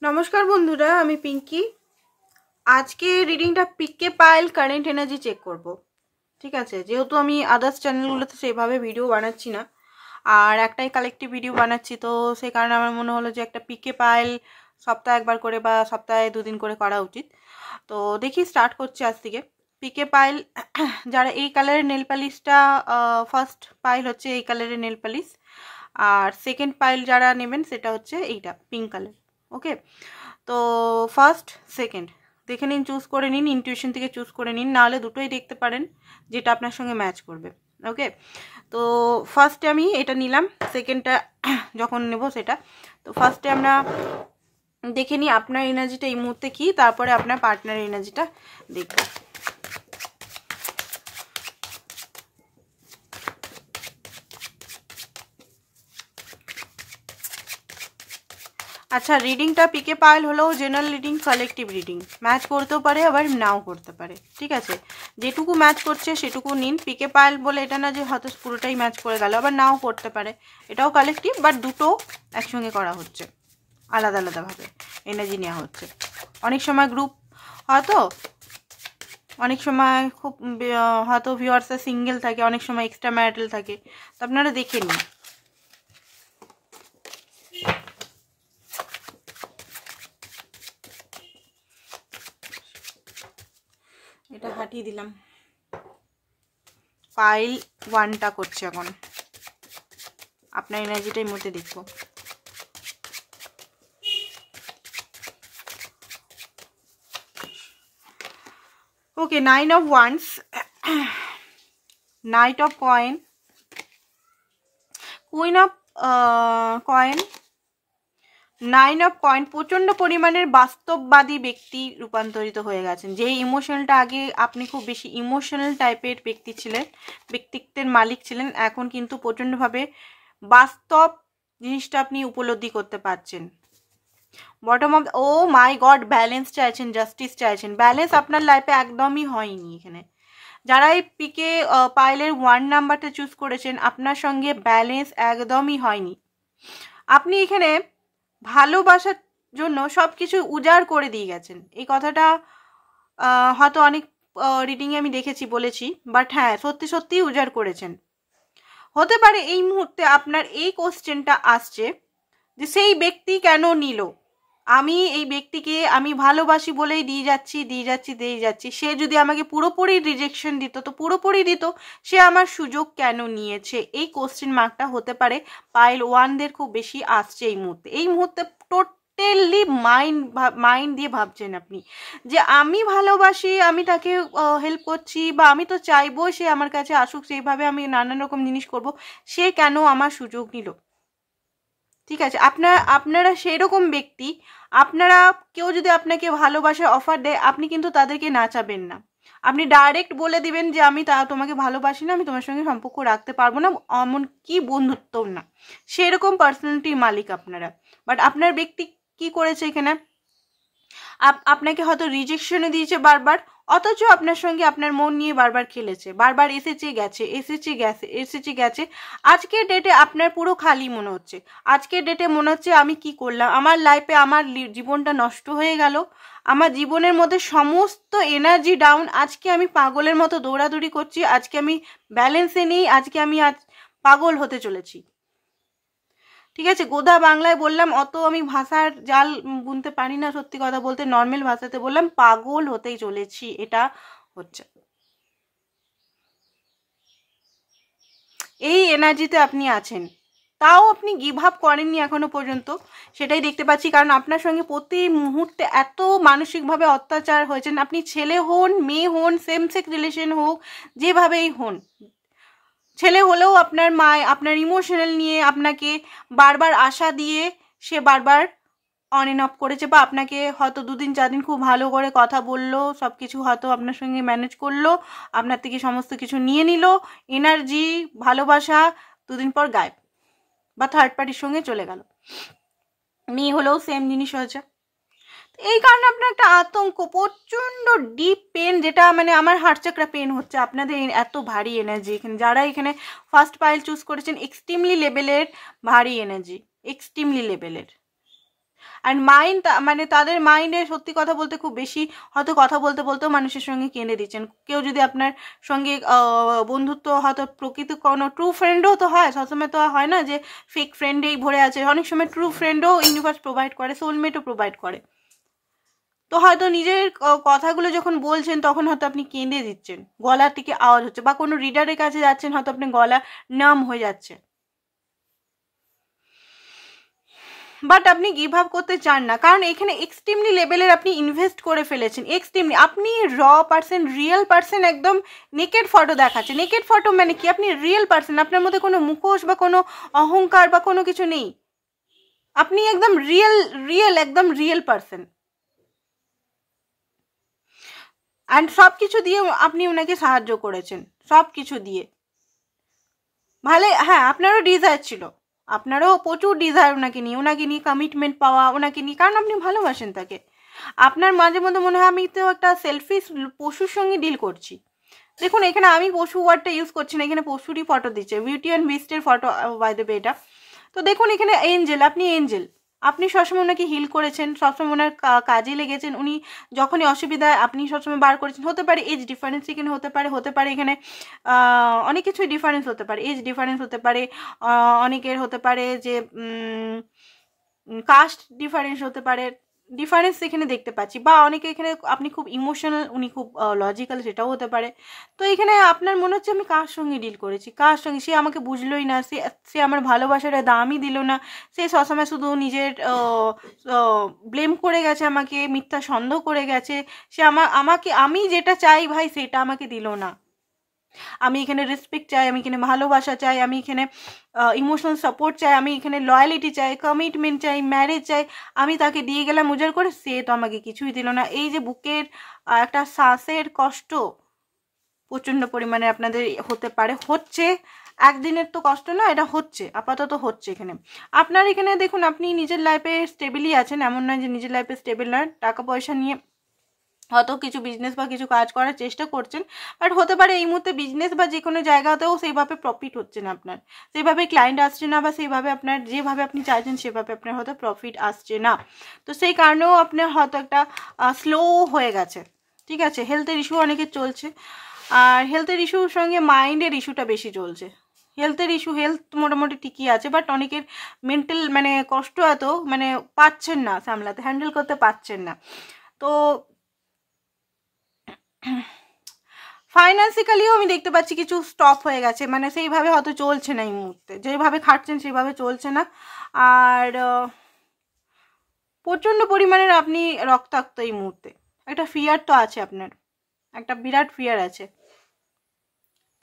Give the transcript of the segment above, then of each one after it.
নমস্কার বন্ধুরা, আমি পিঙ্কি। আজকে রিডিংটা পিকে পাইল কারেন্ট এনার্জি চেক করব। ঠিক আছে, যেহেতু আমি আদার্স চ্যানেলগুলোতে সেভাবে ভিডিও বানাচ্ছি না, আর একটাই কালেক্টিভ ভিডিও বানাচ্ছি, তো সেই কারণে আমার মনে হলো যে একটা পিকে পাইল সপ্তাহে একবার করে বা সপ্তাহে 2 দিন করে করা উচিত। তো দেখি, স্টার্ট করছি আজ থেকে। পিকে পাইল যারা এই কালারের নেল পালিশটা, ফার্স্ট পাইল হচ্ছে এই কালারের নেল পালিশ, আর সেকেন্ড পাইল যারা নেবেন সেটা হচ্ছে এইটা পিঙ্ক কালার। ওকে, তো ফার্স্ট সেকেন্ড দেখে নিন, চুজ করে নিন, ইনটিউশন থেকে চুজ করে নিন, নাহলে দুটোই দেখতে পারেন যেটা আপনার সঙ্গে ম্যাচ করবে। ওকে, তো ফার্স্টে আমি এটা নিলাম, সেকেন্ডটা যখন নেব সেটা। তো ফার্স্টে আমরা দেখে নিই আপনার এনার্জিটা এই মুহূর্তে কী, তারপরে আপনার পার্টনারের এনার্জিটা দেখব। আচ্ছা, রিডিংটা পিকে পাইল হলেও general reading, collective reading, match করতেও পারে আবার নাও করতে পারে। ঠিক আছে, যেটুকু ম্যাচ করছে সেটুকু নিন। পিকে পাইল বলে এটা না যে হয়তো পুরোটাই ম্যাচ করে গেল, আবার নাও করতে পারে। এটাও কালেকটিভ, বাট দুটো একসঙ্গে করা হচ্ছে, আলাদা আলাদাভাবে এনার্জি নেওয়া হচ্ছে। অনেক সময় গ্রুপ হয়তো, অনেক সময় খুব হয়তো ভিউয়ার্সরা সিঙ্গেল থাকে, অনেক সময় এক্সট্রা ম্যারিটাল থাকে, তো আপনারা দেখে নিন। এটা হাঁটিয়ে দিলাম, পাইল 1টা করছে এখন। আপনার এনার্জিটাই মধ্যে দেখবো। ওকে, 9 of Wands, Knight of Coin, Queen of Coin, 9 of Coin। প্রচণ্ড পরিমাণের বাস্তববাদী ব্যক্তি রূপান্তরিত হয়ে গেছেন। যে ইমোশনালটা আগে আপনি খুব বেশি ইমোশনাল টাইপের ব্যক্তি ছিলেন, ব্যক্তিত্বের মালিক ছিলেন, এখন কিন্তু প্রচণ্ডভাবে বাস্তব জিনিসটা আপনি উপলব্ধি করতে পারছেন। Bottom of, oh my god, balance চাইছেন, জাস্টিস চাইছেন। ব্যালেন্স আপনার লাইফে একদমই হয়নি এখানে। যারা এই পিকে পাইলের 1 নাম্বারটা চুজ করেছেন, আপনার সঙ্গে ব্যালেন্স একদমই হয়নি। আপনি এখানে ভালোবাসার জন্য সব কিছু উজাড় করে দিয়ে গেছেন। এই কথাটা হয়তো অনেক রিডিংয়ে আমি দেখেছি, বলেছি, বাট হ্যাঁ, সত্যি সত্যিই উজাড় করেছেন। হতে পারে এই মুহূর্তে আপনার এই কোশ্চেনটা আসছে যে সেই ব্যক্তি কেন নিল, আমি এই ব্যক্তিকে আমি ভালোবাসি বলেই দিয়ে যাচ্ছি। সে যদি আমাকে পুরোপুরি রিজেকশন দিত তো পুরোপুরি দিত, সে আমার সুযোগ কেন নিয়েছে? এই কোশ্চেন মার্কটা হতে পারে পাইল 1দের খুব বেশি আসছে এই মুহূর্তে টোটালি মাইন্ড দিয়ে ভাবছেন আপনি যে আমি ভালোবাসি, আমি তাকে হেল্প করছি, বা আমি তো চাইবো সে আমার কাছে আসুক, সেইভাবে আমি নানান রকম জিনিস করব, সে কেন আমার সুযোগ নিল? ঠিক আছে, আপনারা সেই রকম ব্যক্তি। আপনারা কেউ যদি আপনাকে ভালোবাসার অফার দেয়, আপনি কিন্তু তাদেরকে নাচাবেন না। আপনি ডাইরেক্ট বলে দিবেন যে আমি তোমাকে ভালোবাসি না, আমি তোমার সঙ্গে সম্পর্ক রাখতে পারবো না, এমন কি বন্ধুত্ব না, সেরকম পার্সোনালিটির মালিক আপনারা। বাট আপনার ব্যক্তি কি করেছে এখানে, আপনাকে হয়তো রিজেকশনে দিয়েছে বারবার, অথচ আপনার সঙ্গে আপনার মন নিয়ে বারবার খেলেছে, বারবার এসেছে গেছে। আজকের ডেটে আপনার পুরো খালি মনে হচ্ছে। আজকের ডেটে মনে হচ্ছে আমি কি করলাম, আমার লাইফে আমার জীবনটা নষ্ট হয়ে গেল, আমার জীবনের মধ্যে সমস্ত এনার্জি ডাউন, আজকে আমি পাগলের মতো দৌড়াদৌড়ি করছি, আজকে আমি ব্যালেন্সে নেই, আজকে আমি পাগল হতে চলেছি। ঠিক আছে, গোদা বাংলায় বললাম, অত আমি ভাষার জাল বুনতে পারি না, সত্যি কথা বলতে নর্মাল ভাষাতে বললাম, পাগল হতেই চলেছি, এটা হচ্ছে। এই এনার্জিতে আপনি আছেন, তাও আপনি গিভ আপ করেননি এখনো পর্যন্ত, সেটাই দেখতে পাচ্ছি। কারণ আপনার সঙ্গে প্রতি মুহূর্তে এত মানসিকভাবে অত্যাচার হয়েছেন, আপনি ছেলে হন, মেয়ে হন, সেম সেক্স রিলেশন হোক, যেভাবেই হন, ছেলে হলেও আপনার মা আপনার ইমোশনাল নিয়ে আপনাকে বারবার আশা দিয়ে সে বারবার অন এন্ড অফ করেছে, বা আপনাকে হয়তো 2 দিন 4 দিন খুব ভালো করে কথা বললো, সব কিছু হয়তো আপনার সঙ্গে ম্যানেজ করলো, আপনার থেকে সমস্ত কিছু নিয়ে নিল, এনার্জি, ভালোবাসা, 2 দিন পর গায়েব, বা থার্ড পার্টির সঙ্গে চলে গেল। মেয়ে হলেও সেম জিনিস হয়েছে। এই কারণে আপনার একটা আতঙ্ক, প্রচণ্ড ডিপ পেন, যেটা মানে আমার হার্ট চাকরা পেন হচ্ছে আপনাদের এত ভারী এনার্জি এখানে। যারা এখানে ফার্স্ট পাইল চুজ করেছেন, এক্সট্রিমলি লেভেলের ভারী এনার্জি, এক্সট্রিমলি লেভেলের। অ্যান্ড মাইন্ড মানে তাদের মাইন্ডে সত্যি কথা বলতে খুব বেশি হয়তো কথা বলতে বলতেও মানুষের সঙ্গে কেঁদে দিচ্ছেন। কেউ যদি আপনার সঙ্গে বন্ধুত্ব হয়তো প্রকৃত কোনো ট্রু ফ্রেন্ডও তো হয়, সবসময় তো হয় না যে ফেক ফ্রেন্ডেই ভরে আছে, অনেক সময় ট্রু ফ্রেন্ডও ইউনিভার্স প্রোভাইড করে, সোলমেটও প্রোভাইড করে। তো হয়তো নিজের কথাগুলো যখন বলছেন তখন হয়তো আপনি কেঁদে দিচ্ছেন, গলার থেকে আওয়াজ হচ্ছে, বা কোনো রিডারের কাছে যাচ্ছেন হয়তো আপনার গলা নাম হয়ে যাচ্ছে, বাট আপনি গিভ আপ করতে চান না, কারণ এখানে এক্সট্রিমলি লেভেলের আপনি ইনভেস্ট করে ফেলেছেন। এক্সট্রিমলি আপনি র পার্সন, রিয়েল পার্সন, একদম নেকেড ফটো দেখাচ্ছে। নেকেড ফটো মানে কি? আপনি রিয়েল পার্সন, আপনার মধ্যে কোনো মুখোশ বা কোনো অহংকার বা কোনো কিছু নেই, আপনি একদম রিয়েল একদম রিয়েল পার্সন। অ্যান্ড সব কিছু দিয়ে আপনি ওনাকে সাহায্য করেছেন, সব কিছু দিয়ে। ভালো, হ্যাঁ আপনারও ডিজায়ার ছিল, আপনারও প্রচুর ডিজায়ার ওনাকে নিয়ে কমিটমেন্ট পাওয়া, ওনাকে নিয়ে, কারণ আপনি ভালোবাসেন তাকে। আপনার মাঝে মধ্যে মনে হয় আমি তো একটা সেলফিশ পশুর সঙ্গে ডিল করছি। দেখুন এখানে আমি পশু ওয়ার্ডটা ইউজ করছি না, এখানে পশুরই ফটো দিচ্ছে, বিউটি অ্যান্ড বিস্টের ফটো বাই দ্য ওয়ে এটা। তো দেখুন এখানে এঞ্জেল, আপনি এঞ্জেল, আপনি সবসময় ওনাকে হিল করেছেন, সবসময় ওনার কাজে লেগেছেন, উনি যখনই অসুবিধায় আপনি সবসময় বার করেছেন। হতে পারে এজ ডিফারেন্স এখানে হতে পারে এখানে অনেক কিছুই ডিফারেন্স হতে পারে, এজ ডিফারেন্স হতে পারে, অনেকের হতে পারে যে কাস্ট ডিফারেন্স হতে পারে, ডিফারেন্স এখানে দেখতে পাচ্ছি, বা অনেকে এখানে আপনি খুব ইমোশনাল, উনি খুব লজিক্যাল, সেটাও হতে পারে। তো এখানে আপনার মনে হচ্ছে আমি কার সঙ্গে ডিল করেছি, কার সঙ্গে, সে আমাকে বুঝলোই না, সে আমার ভালোবাসাটা দামই দিল না, সে সবসময় শুধু নিজের ব্লেম করে গেছে, আমাকে মিথ্যা সন্দেহ করে গেছে, সে আমাকে আমি যেটা চাই ভাই সেটা আমাকে দিল না। আমি এখানে রেসপেক্ট চাই, আমি এখানে ভালোবাসা চাই, আমি এখানে ইমোশনাল সাপোর্ট চাই, আমি এখানে লয়ালিটি চাই, কমিটমেন্ট চাই, ম্যারেজ চাই, আমি তাকে দিয়ে গেলাম উজাড় করে, সে তো আমাকে কিছুই দিল না। এই যে বুকের একটা শ্বাসের কষ্ট প্রচণ্ড পরিমাণে আপনাদের হতে পারে, হচ্ছে, একদিনের তো কষ্ট না, এটা হচ্ছে, আপাতত হচ্ছে। এখানে আপনার এখানে দেখুন আপনি নিজের লাইফে স্টেবলই আছেন, এমন নয় যে নিজের লাইফে স্টেবল নয়, টাকা পয়সা নিয়ে হয়তো কিছু বিজনেস বা কিছু কাজ করার চেষ্টা করছেন, বাট হতে পারে এই মুহূর্তে বিজনেস বা যে কোনো জায়গাতেও সেইভাবে প্রফিট হচ্ছে না, আপনার সেইভাবে ক্লায়েন্ট আসছে না, বা সেইভাবে আপনার যেভাবে আপনি চাইছেন সেভাবে আপনার হয়তো প্রফিট আসছে না। তো সেই কারণেও আপনার হয়তো একটা স্লো হয়ে গেছে, ঠিক আছে। হেলথের ইস্যু অনেকের চলছে, আর হেলথের ইস্যুর সঙ্গে মাইন্ডের ইস্যুটা বেশি চলছে। হেলথের ইস্যু, হেলথ মোটামুটি ঠিকই আছে, বাট অনেকের মেন্টাল মানে কষ্ট এত মানে পাচ্ছেন না সামলাতে, হ্যান্ডেল করতে পারছেন না। তো ফাইন্যান্সিক্যালিও আমি দেখতে পাচ্ছি কিছু স্টপ হয়ে গেছে, মানে সেইভাবে হয়তো চলছে না এই মুহূর্তে, যেভাবে খাটছেন সেইভাবে চলছে না। আর প্রচণ্ড পরিমাণের আপনি রক্তাক্ত এই মুহূর্তে, একটা ফিয়ার তো আছে আপনার, একটা বিরাট ফিয়ার আছে,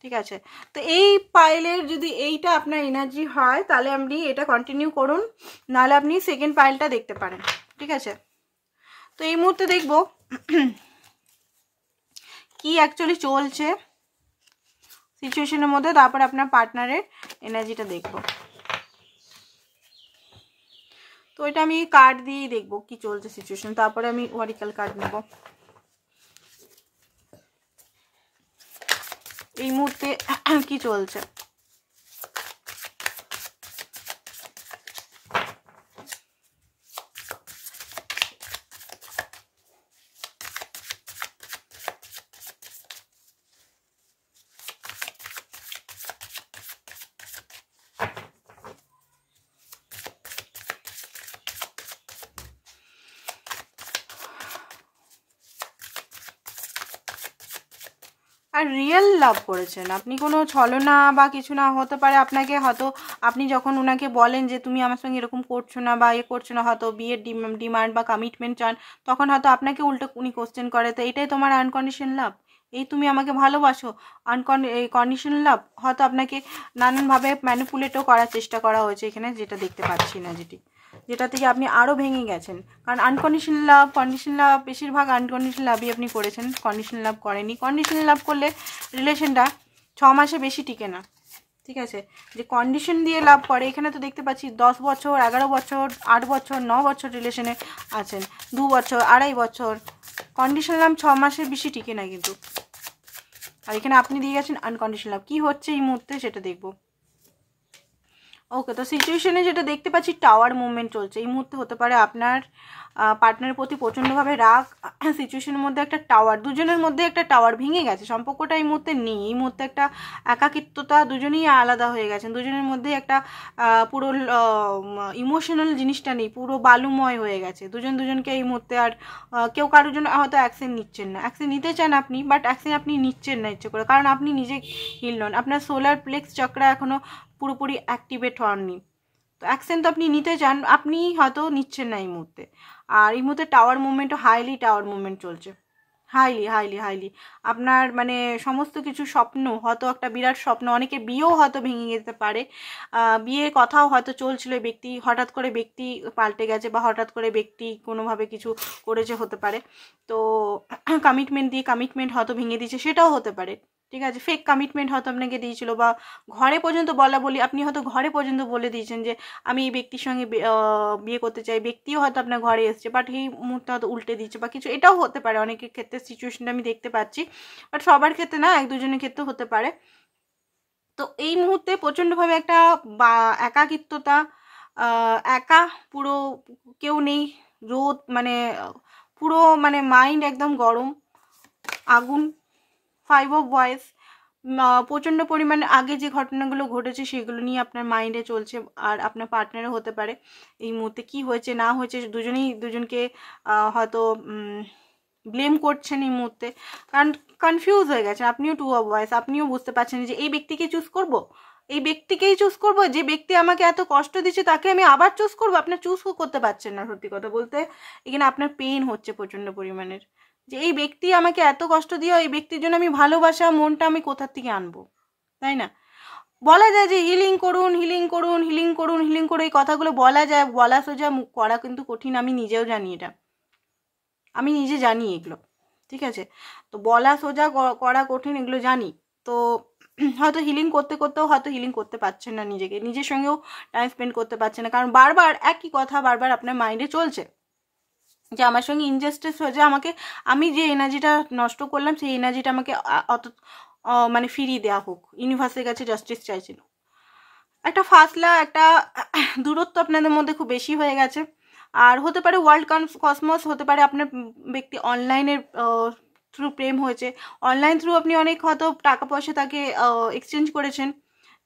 ঠিক আছে। তো এই পাইলের যদি এইটা আপনার এনার্জি হয় তাহলে আপনি এটা কন্টিনিউ করুন, নাহলে আপনি সেকেন্ড পাইলটা দেখতে পারেন, ঠিক আছে। তো এই মুহূর্তে দেখবো কি অ্যাকচুয়ালি চলছে সিচুয়েশনের মধ্যে, তারপর আপনার পার্টনারের এনার্জিটা দেখব। তো এটা আমি কার্ড দিয়েই দেখবো কি চলছে সিচুয়েশন, তারপরে আমি ওয়ারিক্যাল কার্ড নেব। এই মুহূর্তে কি চলছে, আর রিয়েল লাভ করেছেন আপনি, কোনো ছলনা বা কিছু না। হতে পারে আপনাকে হয়তো আপনি যখন ওনাকে বলেন যে তুমি আমার সঙ্গে এরকম করছো না বা করছো না, হয়তো বিয়ের ডিমান্ড বা কমিটমেন্ট চান, তখন হয়তো আপনাকে উল্টো উনি কোশ্চেন করে, তো এটাই তোমার আনকন্ডিশন লাভ, এই তুমি আমাকে ভালোবাসো, কন্ডিশনাল লাভ। হয়তো আপনাকে নানানভাবে ম্যানিপুলেটও করার চেষ্টা করা হয়েছে এখানে, যেটা দেখতে পাচ্ছি না, যেটা থেকে আপনি আরও ভেঙে গেছেন। কারণ আনকন্ডিশনাল লাভ, কন্ডিশনাল লাভ, বেশিরভাগ আনকন্ডিশনাল লাভই আপনি করেছেন, কন্ডিশনাল লাভ করেনি। কন্ডিশনাল লাভ করলে রিলেশনটা 6 মাসে বেশি টিকে না, ঠিক আছে। যে কন্ডিশন দিয়ে লাভ করে, এখানে তো দেখতে পাচ্ছি 10 বছর, 11 বছর, 8 বছর, 9 বছর রিলেশনে আছেন, 2 বছর, 2.5 বছর। কন্ডিশনাল লাভ 6 মাসের বেশি টিকে না কিন্তু। আর এখানে আপনি দিয়ে গেছেন আনকন্ডিশনাল লাভ। কী হচ্ছে এই মুহূর্তে সেটা দেখব। ওকে, তো সিচুয়েশনে যেটা দেখতে পাচ্ছি টাওয়ার মুভমেন্ট চলছে এই মুহূর্তে। হতে পারে আপনার পার্টনারের প্রতি প্রচণ্ডভাবে রাগ, সিচুয়েশনের মধ্যে একটা টাওয়ার, দুজনের মধ্যে একটা টাওয়ার ভেঙে গেছে, সম্পর্কটা এই মুহূর্তে নেই। এই মুহূর্তে একটা একাকিত্বতা, দুজনেই আলাদা হয়ে গেছেন, দুজনের মধ্যে একটা পুরো ইমোশনাল জিনিসটা নেই, পুরো বালুময় হয়ে গেছে দুজন দুজনকে এই মুহূর্তে। আর কেউ কারোর জন্য হয়তো অ্যাকশন নিচ্ছেন না, অ্যাকশন নিতে চান আপনি, বাট অ্যাকশন আপনি নিচ্ছেন না ইচ্ছে করে, কারণ আপনি নিজে হিল নন, আপনার সোলার প্লেক্স চক্র এখনও পুরোপুরি অ্যাক্টিভেট হননি। তো অ্যাকশন তো আপনি নিতে চান, আপনি হয়তো নিচ্ছেন না এই মুহূর্তে। আর এই মুহূর্তে টাওয়ার মুভমেন্টও হাইলি টাওয়ার মুভমেন্ট চলছে, হাইলি হাইলি হাইলি। আপনার মানে সমস্ত কিছু স্বপ্ন, হয়তো একটা বিরাট স্বপ্ন, অনেকে বিয়েও হয়তো ভেঙে যেতে পারে, বিয়ের কথাও হয়তো চলছিল, ব্যক্তি হঠাৎ করে ব্যক্তি পাল্টে গেছে, বা হঠাৎ করে ব্যক্তি কোনোভাবে কিছু করেছে হতে পারে। তো কমিটমেন্ট দিয়ে কমিটমেন্ট হয়তো ভেঙে দিয়েছে, সেটাও হতে পারে। ঠিক আছে, ফেক কমিটমেন্ট হয়তো আপনাকে দিয়েছিল, বা ঘরে পর্যন্ত বলা বলি, আপনি হয়তো ঘরে পর্যন্ত বলে দিয়েছেন যে আমি এই ব্যক্তির সঙ্গে বিয়ে করতে চাই, ব্যক্তিও হয়তো আপনার ঘরে এসছে, বাট এই মুহূর্তে হয়তো উল্টে দিচ্ছে বা কিছু, এটাও হতে পারে। অনেকের ক্ষেত্রে সিচুয়েশনটা আমি দেখতে পাচ্ছি, বাট সবার ক্ষেত্রে না, এক দুজনের ক্ষেত্রে হতে পারে। তো এই মুহূর্তে প্রচণ্ডভাবে একটা একাকিত্বতা, একা, পুরো কেউ নেই, রোদ মানে পুরো মানে মাইন্ড একদম গরম আগুন। 5 অফ ভয়েস, প্রচণ্ড পরিমাণে আগে যে ঘটনাগুলো ঘটেছে সেগুলো নিয়ে আপনার মাইন্ডে চলছে, আর আপনার পার্টনারও হতে পারে এই মুহূর্তে কি হয়েছে না হয়েছে, দুজনেই দুজনকে হয়তো ব্লেম করছেন এই মুহূর্তে, কারণ কনফিউজ হয়ে গেছে। আপনিও 2 অফ ভয়েস, আপনিও বুঝতে পারছেন যে এই ব্যক্তিকে চুজ করব, এই ব্যক্তিকেই চুজ করব, যে ব্যক্তি আমাকে এত কষ্ট দিচ্ছে তাকে আমি আবার চুজ করব। আপনার চুজও করতে পারছেন না, সত্যি কথা বলতে এখানে আপনার পেইন হচ্ছে প্রচণ্ড পরিমাণের, যে এই ব্যক্তি আমাকে এত কষ্ট দিয়ে, এই ব্যক্তির জন্য আমি ভালোবাসা মনটা আমি কোথার থেকে আনবো, তাই না? বলা যায় যে হিলিং করুন, হিলিং করুন, হিলিং করুন, হিলিং করুন, এই কথাগুলো বলা যায়, বলা সোজা, মুখ করা কিন্তু কঠিন। আমি নিজেও জানি এটা, আমি নিজে জানি এগুলো, ঠিক আছে? তো বলা সোজা, করা কঠিন, এগুলো জানি। তো হয়তো হিলিং করতে করতেও হয়তো হিলিং করতে পারছেন না নিজেকে, নিজের সঙ্গেও টাইম স্পেন্ড করতে পারছেন না, কারণ বারবার একই কথা বারবার আপনার মাইন্ডে চলছে, যে আমার সঙ্গে ইনজাস্টিস হয়েছে, আমাকে আমি যে এনার্জিটা নষ্ট করলাম সেই এনার্জিটা আমাকে অত মানে ফিরিয়ে দেওয়া হোক, ইউনিভার্সের কাছে জাস্টিস চাইছিল। একটা ফাসলা, একটা দূরত্ব আপনাদের মধ্যে খুব বেশি হয়ে গেছে। আর হতে পারে ওয়ার্ল্ড কসমস, হতে পারে আপনার ব্যক্তি অনলাইনের থ্রু প্রেম হয়েছে, অনলাইন থ্রু আপনি অনেক হয়তো টাকা পয়সা তাকে এক্সচেঞ্জ করেছেন,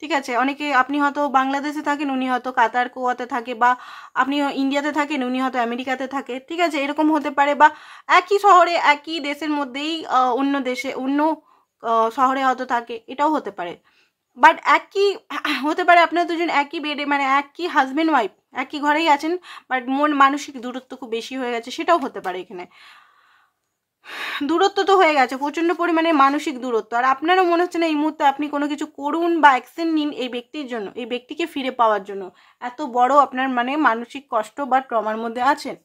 ঠিক আছে? অনেকে, আপনি হয়তো বাংলাদেশে থাকেন, উনি হয়তো কাতার কোয়াতে থাকে, বা আপনি ইন্ডিয়াতে থাকেন, উনি হয়তো আমেরিকাতে থাকে, ঠিক আছে? এরকম হতে পারে, বা একই শহরে একই দেশের মধ্যেই অন্য দেশে অন্য শহরে হয়তো থাকে, এটাও হতে পারে। বাট একই হতে পারে আপনার দুজন একই বেডে, মানে একই হাজব্যান্ড ওয়াইফ একই ঘরেই আছেন, বাট মানসিক দূরত্ব খুব বেশি হয়ে গেছে, সেটাও হতে পারে। এখানে দূরত্ব তো হয়ে গেছে, প্রচণ্ড পরিমাণে মানসিক দূরত্ব, আর আপনারও মনে হচ্ছে না এই মুহূর্তে আপনি কোনো কিছু করুন বা অ্যাকশন নিন এই ব্যক্তির জন্য, এই ব্যক্তিকে ফিরে পাওয়ার জন্য। এত বড় আপনার মানে মানসিক কষ্ট বা ট্রমার মধ্যে আছেন।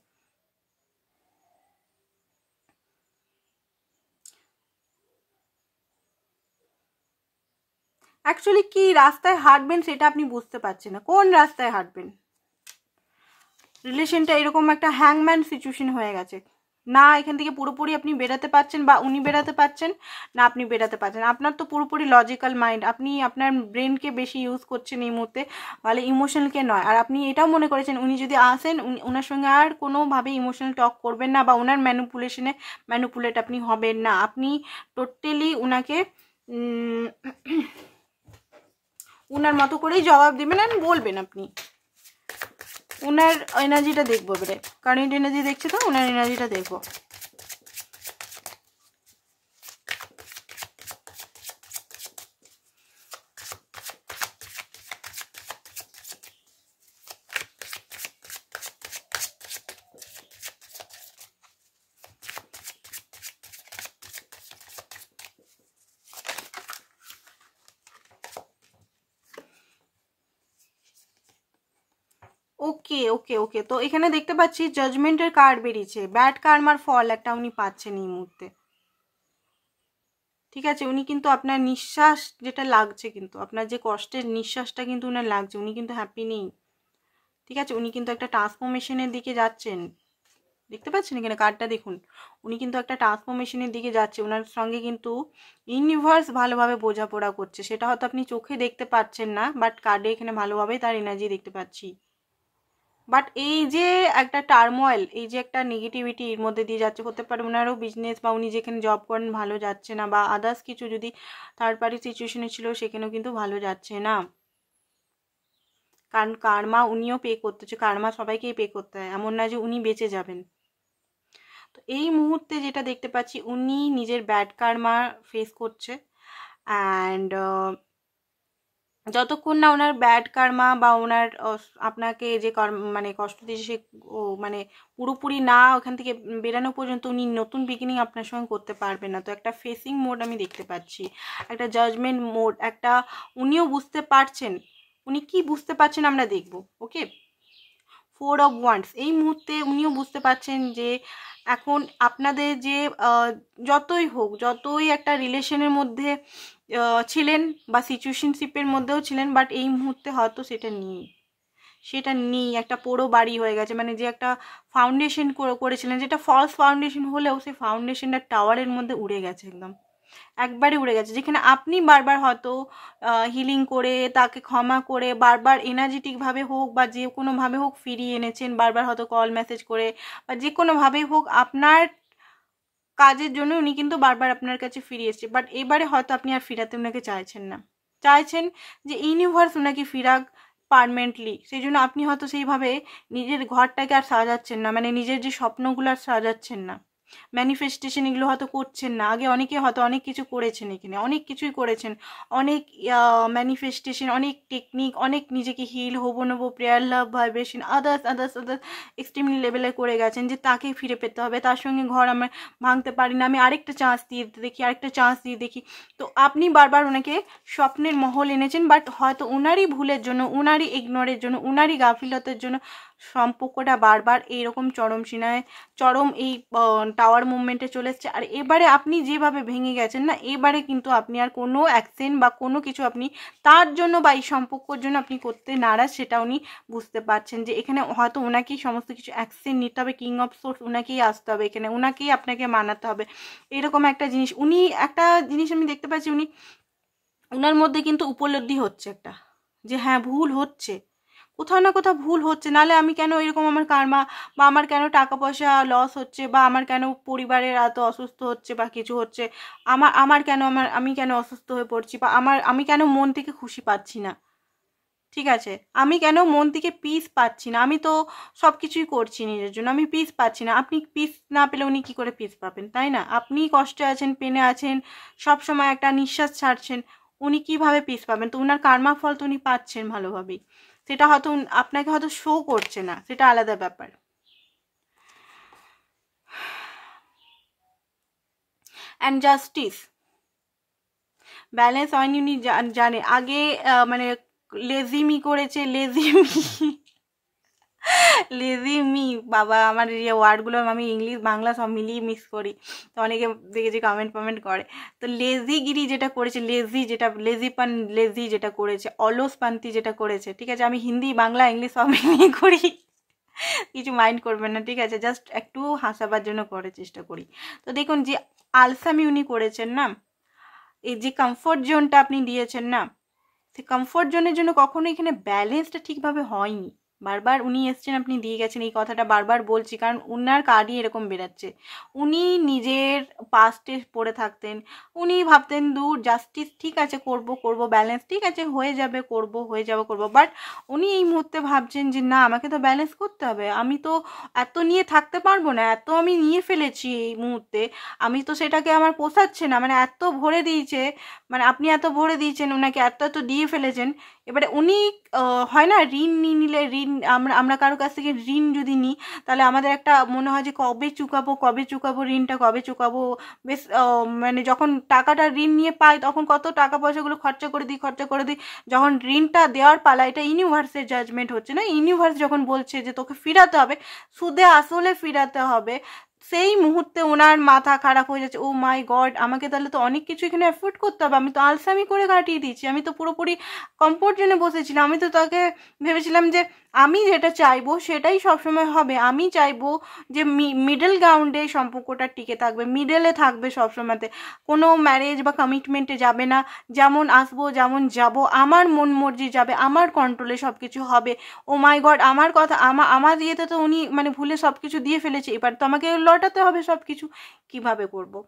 অ্যাকচুয়ালি কি রাস্তায় হাঁটবেন সেটা আপনি বুঝতে পারছেন না, কোন রাস্তায় হাঁটবেন। রিলেশনটা এরকম একটা হ্যাংম্যান সিচুয়েশন হয়ে গেছে, না এখান থেকে পুরোপুরি আপনি বেরাতে পারছেন, বা উনি বেরাতে পারছেন না আপনি বেরাতে পারছেন। আপনার তো পুরোপুরি লজিক্যাল মাইন্ড, আপনি আপনার ব্রেনকে বেশি ইউজ করছেন এই মুহূর্তে, তাহলে ইমোশনালকে নয়। আর আপনি এটাও মনে করেছেন উনি যদি আসেন ওনার সঙ্গে আর কোনোভাবে ইমোশনাল টক করবেন না, বা ওনার ম্যানুপুলেট আপনি হবেন না, আপনি টোটালি ওনাকে ওনার মতো করেই জবাব দেবেন আর বলবেন। আপনি ওনার এনার্জিটা দেখবো এবারে, কারেন্ট এনার্জি দেখছি তো, ওনার এনার্জিটা দেখবো। ওকে ওকে ওকে, তো এখানে দেখতে পাচ্ছি জাজমেন্টের কার্ড বেরিয়েছে, ব্যাড কার্মার ফল একটা উনি পাচ্ছেন এই মুহূর্তে, ঠিক আছে? উনি কিন্তু আপনার নিঃশ্বাস যেটা লাগছে, কিন্তু আপনার যে কষ্টের নিঃশ্বাসটা কিন্তু উনার লাগছে, উনি কিন্তু হ্যাপি নেই, ঠিক আছে? উনি কিন্তু একটা ট্রান্সফরমেশনের দিকে যাচ্ছেন, দেখতে পাচ্ছেন এখানে কার্ডটা দেখুন, উনি কিন্তু একটা ট্রান্সফরমেশনের দিকে যাচ্ছে, ওনার সঙ্গে কিন্তু ইউনিভার্স ভালোভাবে বোঝাপড়া করছে, সেটা হয়তো আপনি চোখে দেখতে পাচ্ছেন না, বাট কার্ডে এখানে ভালোভাবেই তার এনার্জি দেখতে পাচ্ছি। বাট এই যে একটা টার্মোয়েল, এই যে একটা নেগেটিভিটি এর মধ্যে দিয়ে যাচ্ছে, হতে পারে ওনারও বিজনেস বা উনি যেখানে জব করেন ভালো যাচ্ছে না, বা আদার্স কিছু যদি থার্ড পার্টি সিচুয়েশনে ছিল সেখানেও কিন্তু ভালো যাচ্ছে না, কারণ কার্মা উনিও পে করতেছে, কার্মা সবাইকেই পে করতে হয়, এমন না যে উনি বেঁচে যাবেন। তো এই মুহূর্তে যেটা দেখতে পাচ্ছি, উনি নিজের ব্যাড কার্মা ফেস করছে, অ্যান্ড যতক্ষণ না ওনার ব্যাড কার্মা বা ওনার আপনাকে যে মানে কষ্ট দিয়েছে সে মানে পুরোপুরি না ওখান থেকে বেরানো পর্যন্ত উনি নতুন বিগিনিং আপনার সঙ্গে করতে পারবেন না। তো একটা ফেসিং মোড আমি দেখতে পাচ্ছি, একটা জাজমেন্ট মোড, একটা উনিও বুঝতে পারছেন, উনি কি বুঝতে পারছেন আমরা দেখব। ওকে, 4 অফ ওয়ান্ডস, এই মুহূর্তে উনিও বুঝতে পারছেন যে এখন আপনাদের যে যতই হোক, যতই একটা রিলেশনের মধ্যে ছিলেন বা সিচুয়েশনশিপের মধ্যেও ছিলেন, বাট এই মুহূর্তে হয়তো সেটা নেই, একটা পোড়ো বাড়ি হয়ে গেছে, মানে যে একটা ফাউন্ডেশন করেছিলেন, যেটা ফলস ফাউন্ডেশন হলেও সেই ফাউন্ডেশনটা টাওয়ারের মধ্যে উড়ে গেছে, একবারে উড়ে গেছে, যেখানে আপনি বারবার হয়তো হিলিং করে তাকে ক্ষমা করে বারবার এনার্জেটিকভাবে হোক বা যে কোনোভাবে হোক ফিরিয়ে এনেছেন, বারবার হয়তো কল মেসেজ করে বা যে কোনোভাবেই হোক আপনার কাজের জন্য উনি কিন্তু বারবার আপনার কাছে ফিরে এসছে, বাট এবারে হয়তো আপনি আর ফিরাতে ওনাকে চাইছেন না, চাইছেন যে ইউনিভার্স ওনাকে ফিরাক পারমানেন্টলি, সেই জন্য আপনি হয়তো সেইভাবে নিজের ঘরটাকে আর সাজাচ্ছেন না, মানে নিজের যে স্বপ্নগুলো আর সাজাচ্ছেন না, ম্যানিফেস্টেশন এগুলো হয়তো করছেন না। আগে অনেকে হয়তো অনেক কিছু করেছেন, এখানে অনেক কিছুই করেছেন, অনেক ম্যানিফেস্টেশন, অনেক টেকনিক, অনেক নিজেকে হিল হবো নেবো, প্রেয়ার, লাভ, ভাইব্রেশন, আদার্স এক্সট্রিমলি লেভেলে করে গেছেন যে তাকে ফিরে পেতে হবে, তার সঙ্গে ঘর আমার ভাঙতে পারি না, আমি আরেকটা চান্স দিয়ে দেখি, আরেকটা চান্স দিয়ে দেখি। তো আপনি বারবার ওনাকে স্বপ্নের মহল এনেছেন, বাট হয়তো ওনারই ভুলের জন্য, ওনারই ইগনোরের জন্য, ওনারই গাফিলতের জন্য সম্পর্কটা বারবার এইরকম চরম এই টাওয়ার মুভমেন্টে চলে এসছে। আর এবারে আপনি যেভাবে ভেঙে গেছেন না, এবারে কিন্তু আপনি আর কোনো অ্যাকশন বা কোনো কিছু আপনি তার জন্য বা এই সম্পর্কর জন্য আপনি করতে নারাজ, সেটা উনি বুঝতে পারছেন যে এখানে হয়তো ওনাকেই সমস্ত কিছু অ্যাকশন নিতে হবে, কিং অফ সোর্স ওনাকেই আসতে হবে, এখানে ওনাকেই আপনাকে মানাতে হবে, এরকম একটা জিনিস। উনি একটা জিনিস আমি দেখতে পাচ্ছি, ওনার মধ্যে কিন্তু উপলব্ধি হচ্ছে একটা, যে হ্যাঁ ভুল হচ্ছে, কোথাও না কোথাও ভুল হচ্ছে, নাহলে আমি কেন এরকম আমার কার্মা বা আমার কেন টাকা পয়সা লস হচ্ছে বা আমার কেন পরিবারের এত অসুস্থ হচ্ছে বা কিছু হচ্ছে, আমার কেন আমি কেন অসুস্থ হয়ে পড়ছি, বা আমি কেন মন থেকে খুশি পাচ্ছি না, ঠিক আছে, আমি কেন মন থেকে পিস পাচ্ছি না, আমি তো সব কিছুই করছি নিজের জন্য, আমি পিস পাচ্ছি না। আপনি পিস না পেলে উনি কী করে পিস পাবেন, তাই না? আপনি কষ্টে আছেন, পেনে আছেন, সব সময় একটা নিঃশ্বাস ছাড়ছেন, উনি কিভাবে পিস পাবেন? তো উনার কার্মা ফল তো উনি পাচ্ছেন ভালোভাবেই, সেটা হয়তো আপনাকে হয়তো শো করছে না, সেটা আলাদা ব্যাপার। অ্যান্ড জাস্টিস, ব্যালেন্স হয়নি, উনি জানে আগে মানে লেজিমি করেছে, লেজিমি, বাবা আমার এই ওয়ার্ডগুলো আমি ইংলিশ বাংলা সব মিলিয়ে মিক্স করি, তো অনেকে দেখেছি কমেন্ট করে। তো লেজিগিরি যেটা করেছে, লেজি যেটা করেছে, অলসপান্তি যেটা করেছে, ঠিক আছে, আমি হিন্দি বাংলা ইংলিশ সব মিলিয়ে করি, কিছু মাইন্ড করবেন না, ঠিক আছে, জাস্ট একটু হাসাবার জন্য করার চেষ্টা করি। তো দেখুন যে আলসামি উনি করেছেন না, এই যে কমফোর্ট জোনটা আপনি দিয়েছেন না, সেই কমফোর্ট জোনের জন্য কখনো এখানে ব্যালেন্সটা ঠিকভাবে হয়নি, বারবার উনি এসছেন, আপনি দিয়ে গেছেন, এই কথাটা বারবার বলছি কারণ উনার কার্ডই এরকম বেরাচ্ছে। উনি নিজের পাস্টে পড়ে থাকতেন, উনি ভাবতেন দূর জাস্টিস ঠিক আছে করব ব্যালেন্স ঠিক আছে হয়ে যাবে করব, বাট উনি এই মুহূর্তে ভাবছেন যে না, আমাকে তো ব্যালেন্স করতে হবে, আমি তো এত নিয়ে থাকতে পারবো না, এত আমি নিয়ে ফেলেছি এই মুহূর্তে, আমি তো সেটাকে আমার পোষাচ্ছে না, মানে এত ভরে দিয়েছে, মানে আপনি এত ভরে দিয়েছেন ওনাকে, এত দিয়ে ফেলেছেন। এবারে উনি হয় না, ঋণ নিয়ে নিলে, আমরা কারো কাছ থেকে ঋণ যদি নিই, তাহলে আমাদের একটা মনে হয় যে কবে চুকাবো ঋণটা, কবে চুকাবো, বেশ মানে যখন টাকাটা ঋণ নিয়ে পাই তখন কত টাকা পয়সাগুলো খরচা করে দিই, যখন ঋণটা দেওয়ার পালা, এটা ইউনিভার্সের জাজমেন্ট হচ্ছে না, ইউনিভার্স যখন বলছে যে তোকে ফিরাতে হবে, সুদে আসলে ফিরাতে হবে, সেই মুহূর্তে ওনার মাথা খারাপ হয়ে যাচ্ছে, ও মাই গড, আমাকে তাহলে তো অনেক কিছু এখানে এফোর্ড করতে হবে, আমি তো আলসামি করে কাটিয়ে দিচ্ছি, আমি তো পুরোপুরি কমফোর্ট জোনে বসেছিলাম, আমি তো তাকে ভেবেছিলাম যে আমি যেটা চাইবো সেটাই সবসময় হবে। আমি চাইবো যে মিডল গ্রাউন্ডে সম্পর্কটা টিকে থাকবে, মিডলে থাকবে সবসময়তে, কোনো ম্যারেজ বা কমিটমেন্টে যাবে না। যেমন আসবো যেমন যাব, আমার মন মর্জি যাবে, আমার কন্ট্রোলে সব কিছু হবে। ও মাই গড, আমার কথা আমার ইয়েতে তো উনি মানে ভুলে সব কিছু দিয়ে ফেলেছে, এবার তো আমাকে লটাতে হবে সব কিছু। কীভাবে করবো,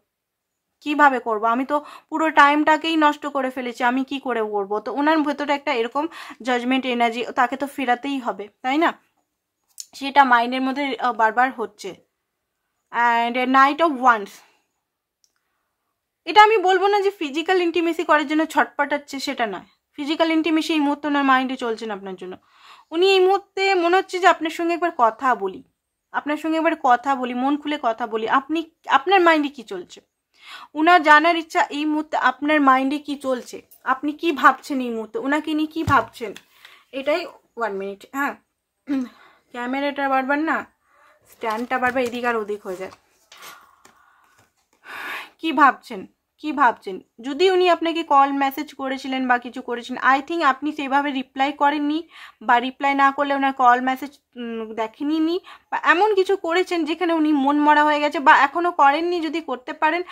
কিভাবে করব? আমি তো পুরো টাইমটাকেই নষ্ট করে ফেলেছি, আমি কি করে করবো? তো ওনার ভেতরে একটা এরকম জাজমেন্ট এনার্জি, তাকে তো ফেরাতেই হবে, তাই না? সেটা মাইন্ডের মধ্যে বারবার হচ্ছে। অ্যান্ড নাইট অফ ওয়ান্স, এটা আমি বলবো না যে ফিজিক্যাল ইন্টিমেসি করার জন্য ছটপটাচ্ছে, সেটা নয়। ফিজিক্যাল ইন্টিমেসি এই মুহূর্তে ওনার মাইন্ডে চলছে না আপনার জন্য। উনি এই মুহূর্তে মনে হচ্ছে যে আপনার সঙ্গে একবার কথা বলি, আপনার সঙ্গে একবার কথা বলি, মন খুলে কথা বলি। আপনি, আপনার মাইন্ডে কি চলছে উনার জানার ইচ্ছা এই মুহূর্তে, আপনার মাইন্ডে কি চলছে, আপনি কি ভাবছেন এই মুহূর্তে, ওনাকে নিয়ে কি ভাবছেন, এটাই। 1 মিনিট, হ্যাঁ, ক্যামেরাটা বারবার না, স্ট্যান্ডটা বারবার এদিক আর ওদিক হয়ে যায়। কি ভাবছেন, কি ভাবছেন? যদি উনি আপনাকে কল মেসেজ করেছিলেন বা কিছু করেছিলেন, আই থিঙ্ক আপনি সেভাবে রিপ্লাই করেননি, বা রিপ্লাই না করলে ওনার কল মেসেজ দেখেনি, বা এমন কিছু করেছেন যেখানে উনি মন মরা হয়ে গেছে, বা এখনও করেননি। যদি করতে পারেন,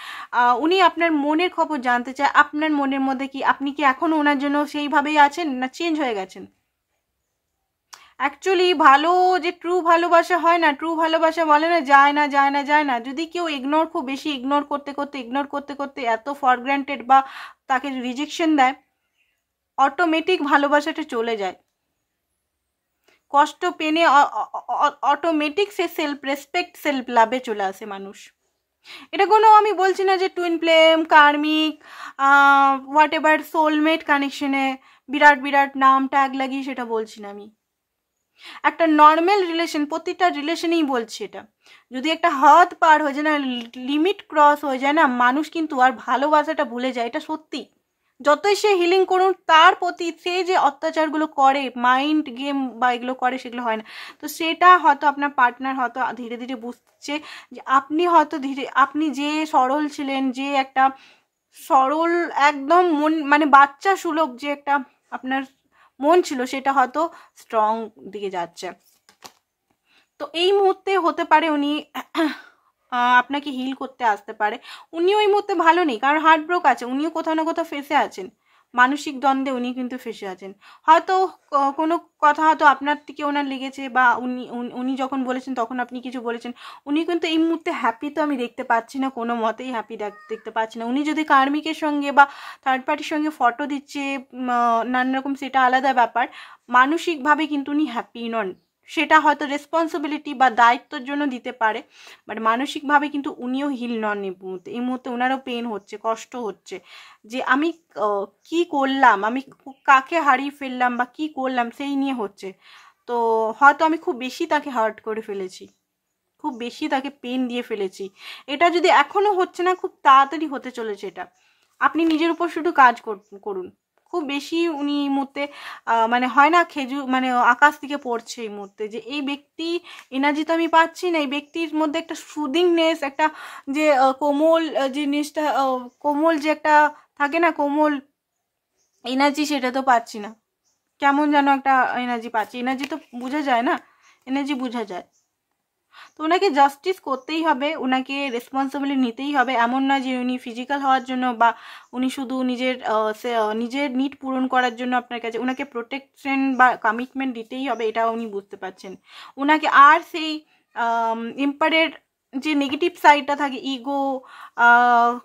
উনি আপনার মনের খবর জানতে চায়, আপনার মনের মধ্যে কি, আপনি কি এখনও ওনার জন্য সেইভাবেই আছেন না চেঞ্জ হয়ে গেছেন? অ্যাকচুয়ালি ভালো যে ট্রু ভালোবাসা হয় না, ট্রু ভালোবাসা বলে না যায় না যায় না যায় না, যদি কেউ খুব বেশি ইগনোর করতে করতে এত ফর গ্রান্টেড বা তাকে রিজেকশন দেয়, অটোমেটিক ভালোবাসাটা চলে যায়। কষ্ট পেনে অটোমেটিক সে সেলফ রেসপেক্ট, সেলফ লাভে চলে আসে মানুষ। এটা কোনো আমি বলছি না যে twin flame, karmic, whatever, soulmate কানেকশনে বিরাট বিরাট নাম ট্যাগ লাগিয়ে সেটা বলছি না আমি। একটা নর্মাল রিলেশন, প্রতিটা রিলেশনেই বলছি এটা, যদি একটা হাত পার হয়ে যায় না, লিমিট ক্রস হয়ে যায় না, মানুষ কিন্তু আর ভালোবাসাটা ভুলে যায়, এটা সত্যি। যতই সে হিলিং করুন, তার প্রতি সে যে অত্যাচারগুলো করে, মাইন্ড গেম বা এগুলো করে, সেগুলো হয় না। তো সেটা হয়তো আপনার পার্টনার হয়তো ধীরে ধীরে বুঝছে যে আপনি হয়তো আপনি যে সরল ছিলেন, যে একটা সরল একদম মন মানে বাচ্চা সুলভ যে একটা আপনার মন ছিল, সেটা হয়তো স্ট্রং দিকে যাচ্ছে। তো এই মুহূর্তে হতে পারে উনি আপনাকে হিল করতে আসতে পারে। উনিও এই মুহূর্তে ভালো নেই, কারণ হার্ট ব্রোক আছে, উনিও কোথাও না কোথাও ফেসে আছেন, মানসিক দ্বন্দ্বে উনি কিন্তু ফেসে আছেন। হয়তো কোনো কথা হয়তো আপনার থেকে ওনার লেগেছে, বা উনি যখন বলেছেন তখন আপনি কিছু বলেছেন। উনি কিন্তু এই মুহূর্তে হ্যাপি তো আমি দেখতে পাচ্ছি না, কোনো মতেই হ্যাপি দেখতে পাচ্ছি না। উনি যদি কার্মিকের সঙ্গে বা থার্ড পার্টির সঙ্গে ফটো দিচ্ছে নানা রকম, সেটা আলাদা ব্যাপার। মানসিকভাবে কিন্তু উনি হ্যাপি নন, সেটা হয়তো রেসপন্সিবিলিটি বা দায়িত্বের জন্য দিতে পারে, বাট মানসিকভাবে কিন্তু উনিও হিল নন। এই মুহূর্তে ওনারও পেন হচ্ছে, কষ্ট হচ্ছে, যে আমি কি করলাম, আমি কাকে হারিয়ে ফেললাম বা কি করলাম, সেই নিয়ে হচ্ছে। তো হয়তো আমি খুব বেশি তাকে হার্ট করে ফেলেছি, খুব বেশি তাকে পেন দিয়ে ফেলেছি। এটা যদি এখনও হচ্ছে না, খুব তাড়াতাড়ি হতে চলেছে এটা। আপনি নিজের উপর শুধু কাজ করুন। খুব বেশি উনি এই মুহূর্তে মানে হয় না খেজুর মানে আকাশ থেকে পড়ছে এই মুহূর্তে, যে এই ব্যক্তি এনার্জি তো আমি পাচ্ছি না, এই ব্যক্তির মধ্যে একটা সুদিংনেস, একটা যে কোমল জিনিসটা, কোমল যে একটা থাকে না, কোমল এনার্জি, সেটা তো পাচ্ছি না। কেমন যেন একটা এনার্জি পাচ্ছি, এনার্জি তো বোঝা যায় না, এনার্জি বোঝা যায়। তো ওনাকে জাস্টিস করতেই হবে, ওনাকে রেসপন্সিবিলিটি নিতেই হবে। এমন না যে উনি ফিজিক্যাল হওয়ার জন্য বা উনি শুধু নিজের নিড পূরণ করার জন্য আপনার কাছে, ওনাকে প্রোটেকশন বা কমিটমেন্ট দিতেই হবে, এটা উনি বুঝতে পারছেন। ওনাকে আর সেই এম্পায়ারের যে নেগেটিভ সাইডটা থাকে, ইগো,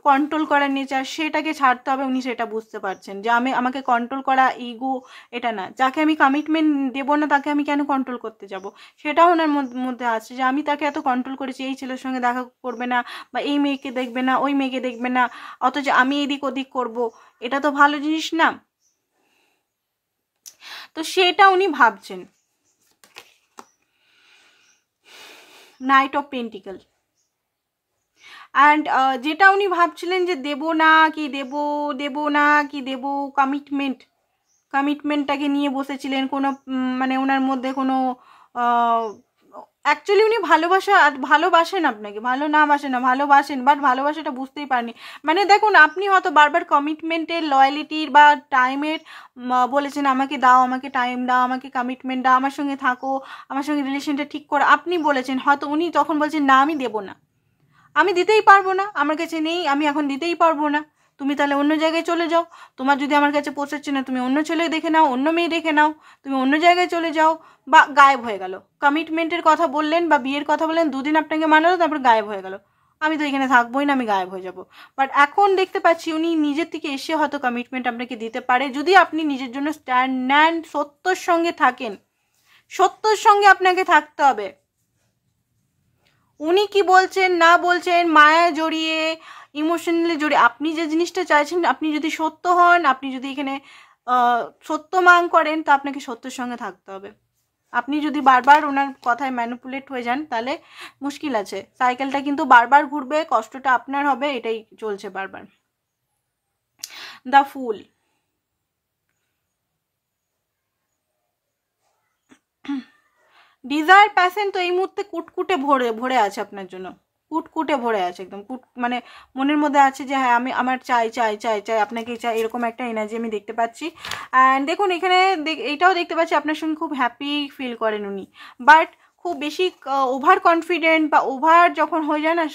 কন্ট্রোল করার নেচার, সেটাকে ছাড়তে হবে। উনি সেটা বুঝতে পারছেন যে আমাকে কন্ট্রোল করা, ইগো, এটা না। যাকে আমি কমিটমেন্ট দেবো না, তাকে আমি কেন কন্ট্রোল করতে যাব, সেটাও ওনার মধ্যে আছে, যে আমি তাকে এত কন্ট্রোল করেছি, এই ছেলের সঙ্গে দেখা করবে না, বা এই মেয়েকে দেখবে না, ওই মেয়েকে দেখবে না, অথচ আমি এদিক ওদিক করব, এটা তো ভালো জিনিস না। তো সেটা উনি ভাবছেন। নাইট অফ পেন্টিকল, অ্যান্ড যেটা উনি ভাবছিলেন যে দেবো না কি দেবো না কি দেবো, কমিটমেন্টটাকে নিয়ে বসেছিলেন। কোনো মানে ওনার মধ্যে কোনো অ্যাকচুয়ালি উনি ভালোবাসেন আপনাকে, ভালো না বাসে না, ভালোবাসেন, বাট ভালোবাসাটা বুঝতেই পারেনি। মানে দেখুন, আপনি হয়তো বারবার কমিটমেন্টের, লয়ালিটির বা টাইমের বলেছেন আমাকে দাও, আমাকে টাইম দাও, আমাকে কমিটমেন্ট দাও, আমার সঙ্গে থাকো, আমার সঙ্গে রিলেশনটা ঠিক করো, আপনি বলেছেন। হয়তো উনি তখন বলছেন না আমি দেবো না, আমি দিতেই পারবো না, আমার কাছে নেই, আমি এখন দিতেই পারবো না, তুমি তাহলে অন্য জায়গায় চলে যাও, তোমার যদি আমার কাছে পোষাচ্ছে না তুমি অন্য ছেলে দেখে নাও, অন্য মেয়ে দেখে নাও, তুমি অন্য জায়গায় চলে যাও, বা গায়েব হয়ে গেল। কমিটমেন্টের কথা বললেন বা বিয়ের কথা বললেন, দুদিন আপনাকে মানালো, তারপর গায়েব হয়ে গেল, আমি তো এখানে থাকবোই না, আমি গায়েব হয়ে যাব। বাট এখন দেখতে পাচ্ছি উনি নিজের থেকে এসে হয়তো কমিটমেন্ট আপনাকে দিতে পারে, যদি আপনি নিজের জন্য স্ট্যান্ড নেন, সত্যর সঙ্গে থাকেন, সত্যর সঙ্গে আপনাকে থাকতে হবে। উনি কি বলছেন না বলছেন, মায়া জড়িয়ে, ইমোশনালি জড়িয়ে, আপনি যে জিনিসটা চাইছেন, আপনি যদি সত্য হন, আপনি যদি এখানে সত্য মাং করেন, তা আপনাকে সত্যের সঙ্গে থাকতে হবে। আপনি যদি বারবার ওনার কথায় ম্যানিপুলেট হয়ে যান, তাহলে মুশকিল আছে, সাইকেলটা কিন্তু বারবার ঘুরবে, কষ্টটা আপনার হবে, এটাই চলছে বারবার। দ্য ফুল, ডিজায়ার প্যাশন তো এই মুহূর্তে কুটকুটে ভরে আছে আপনার জন্য, কুটকুটে ভরে আছে একদম, মানে মনের মধ্যে আছে যে হ্যাঁ আমি আমার চাই চাই চাই চাই, আপনাকে চাই, এরকম একটা এনার্জি আমি দেখতে পাচ্ছি। অ্যান্ড দেখুন এখানে এটাও দেখতে পাচ্ছি আপনার সঙ্গে খুব হ্যাপি ফিল করেন উনি, বাট খুব বেশি ওভার কনফিডেন্ট বা ওভার যখন হয়ে যায় না,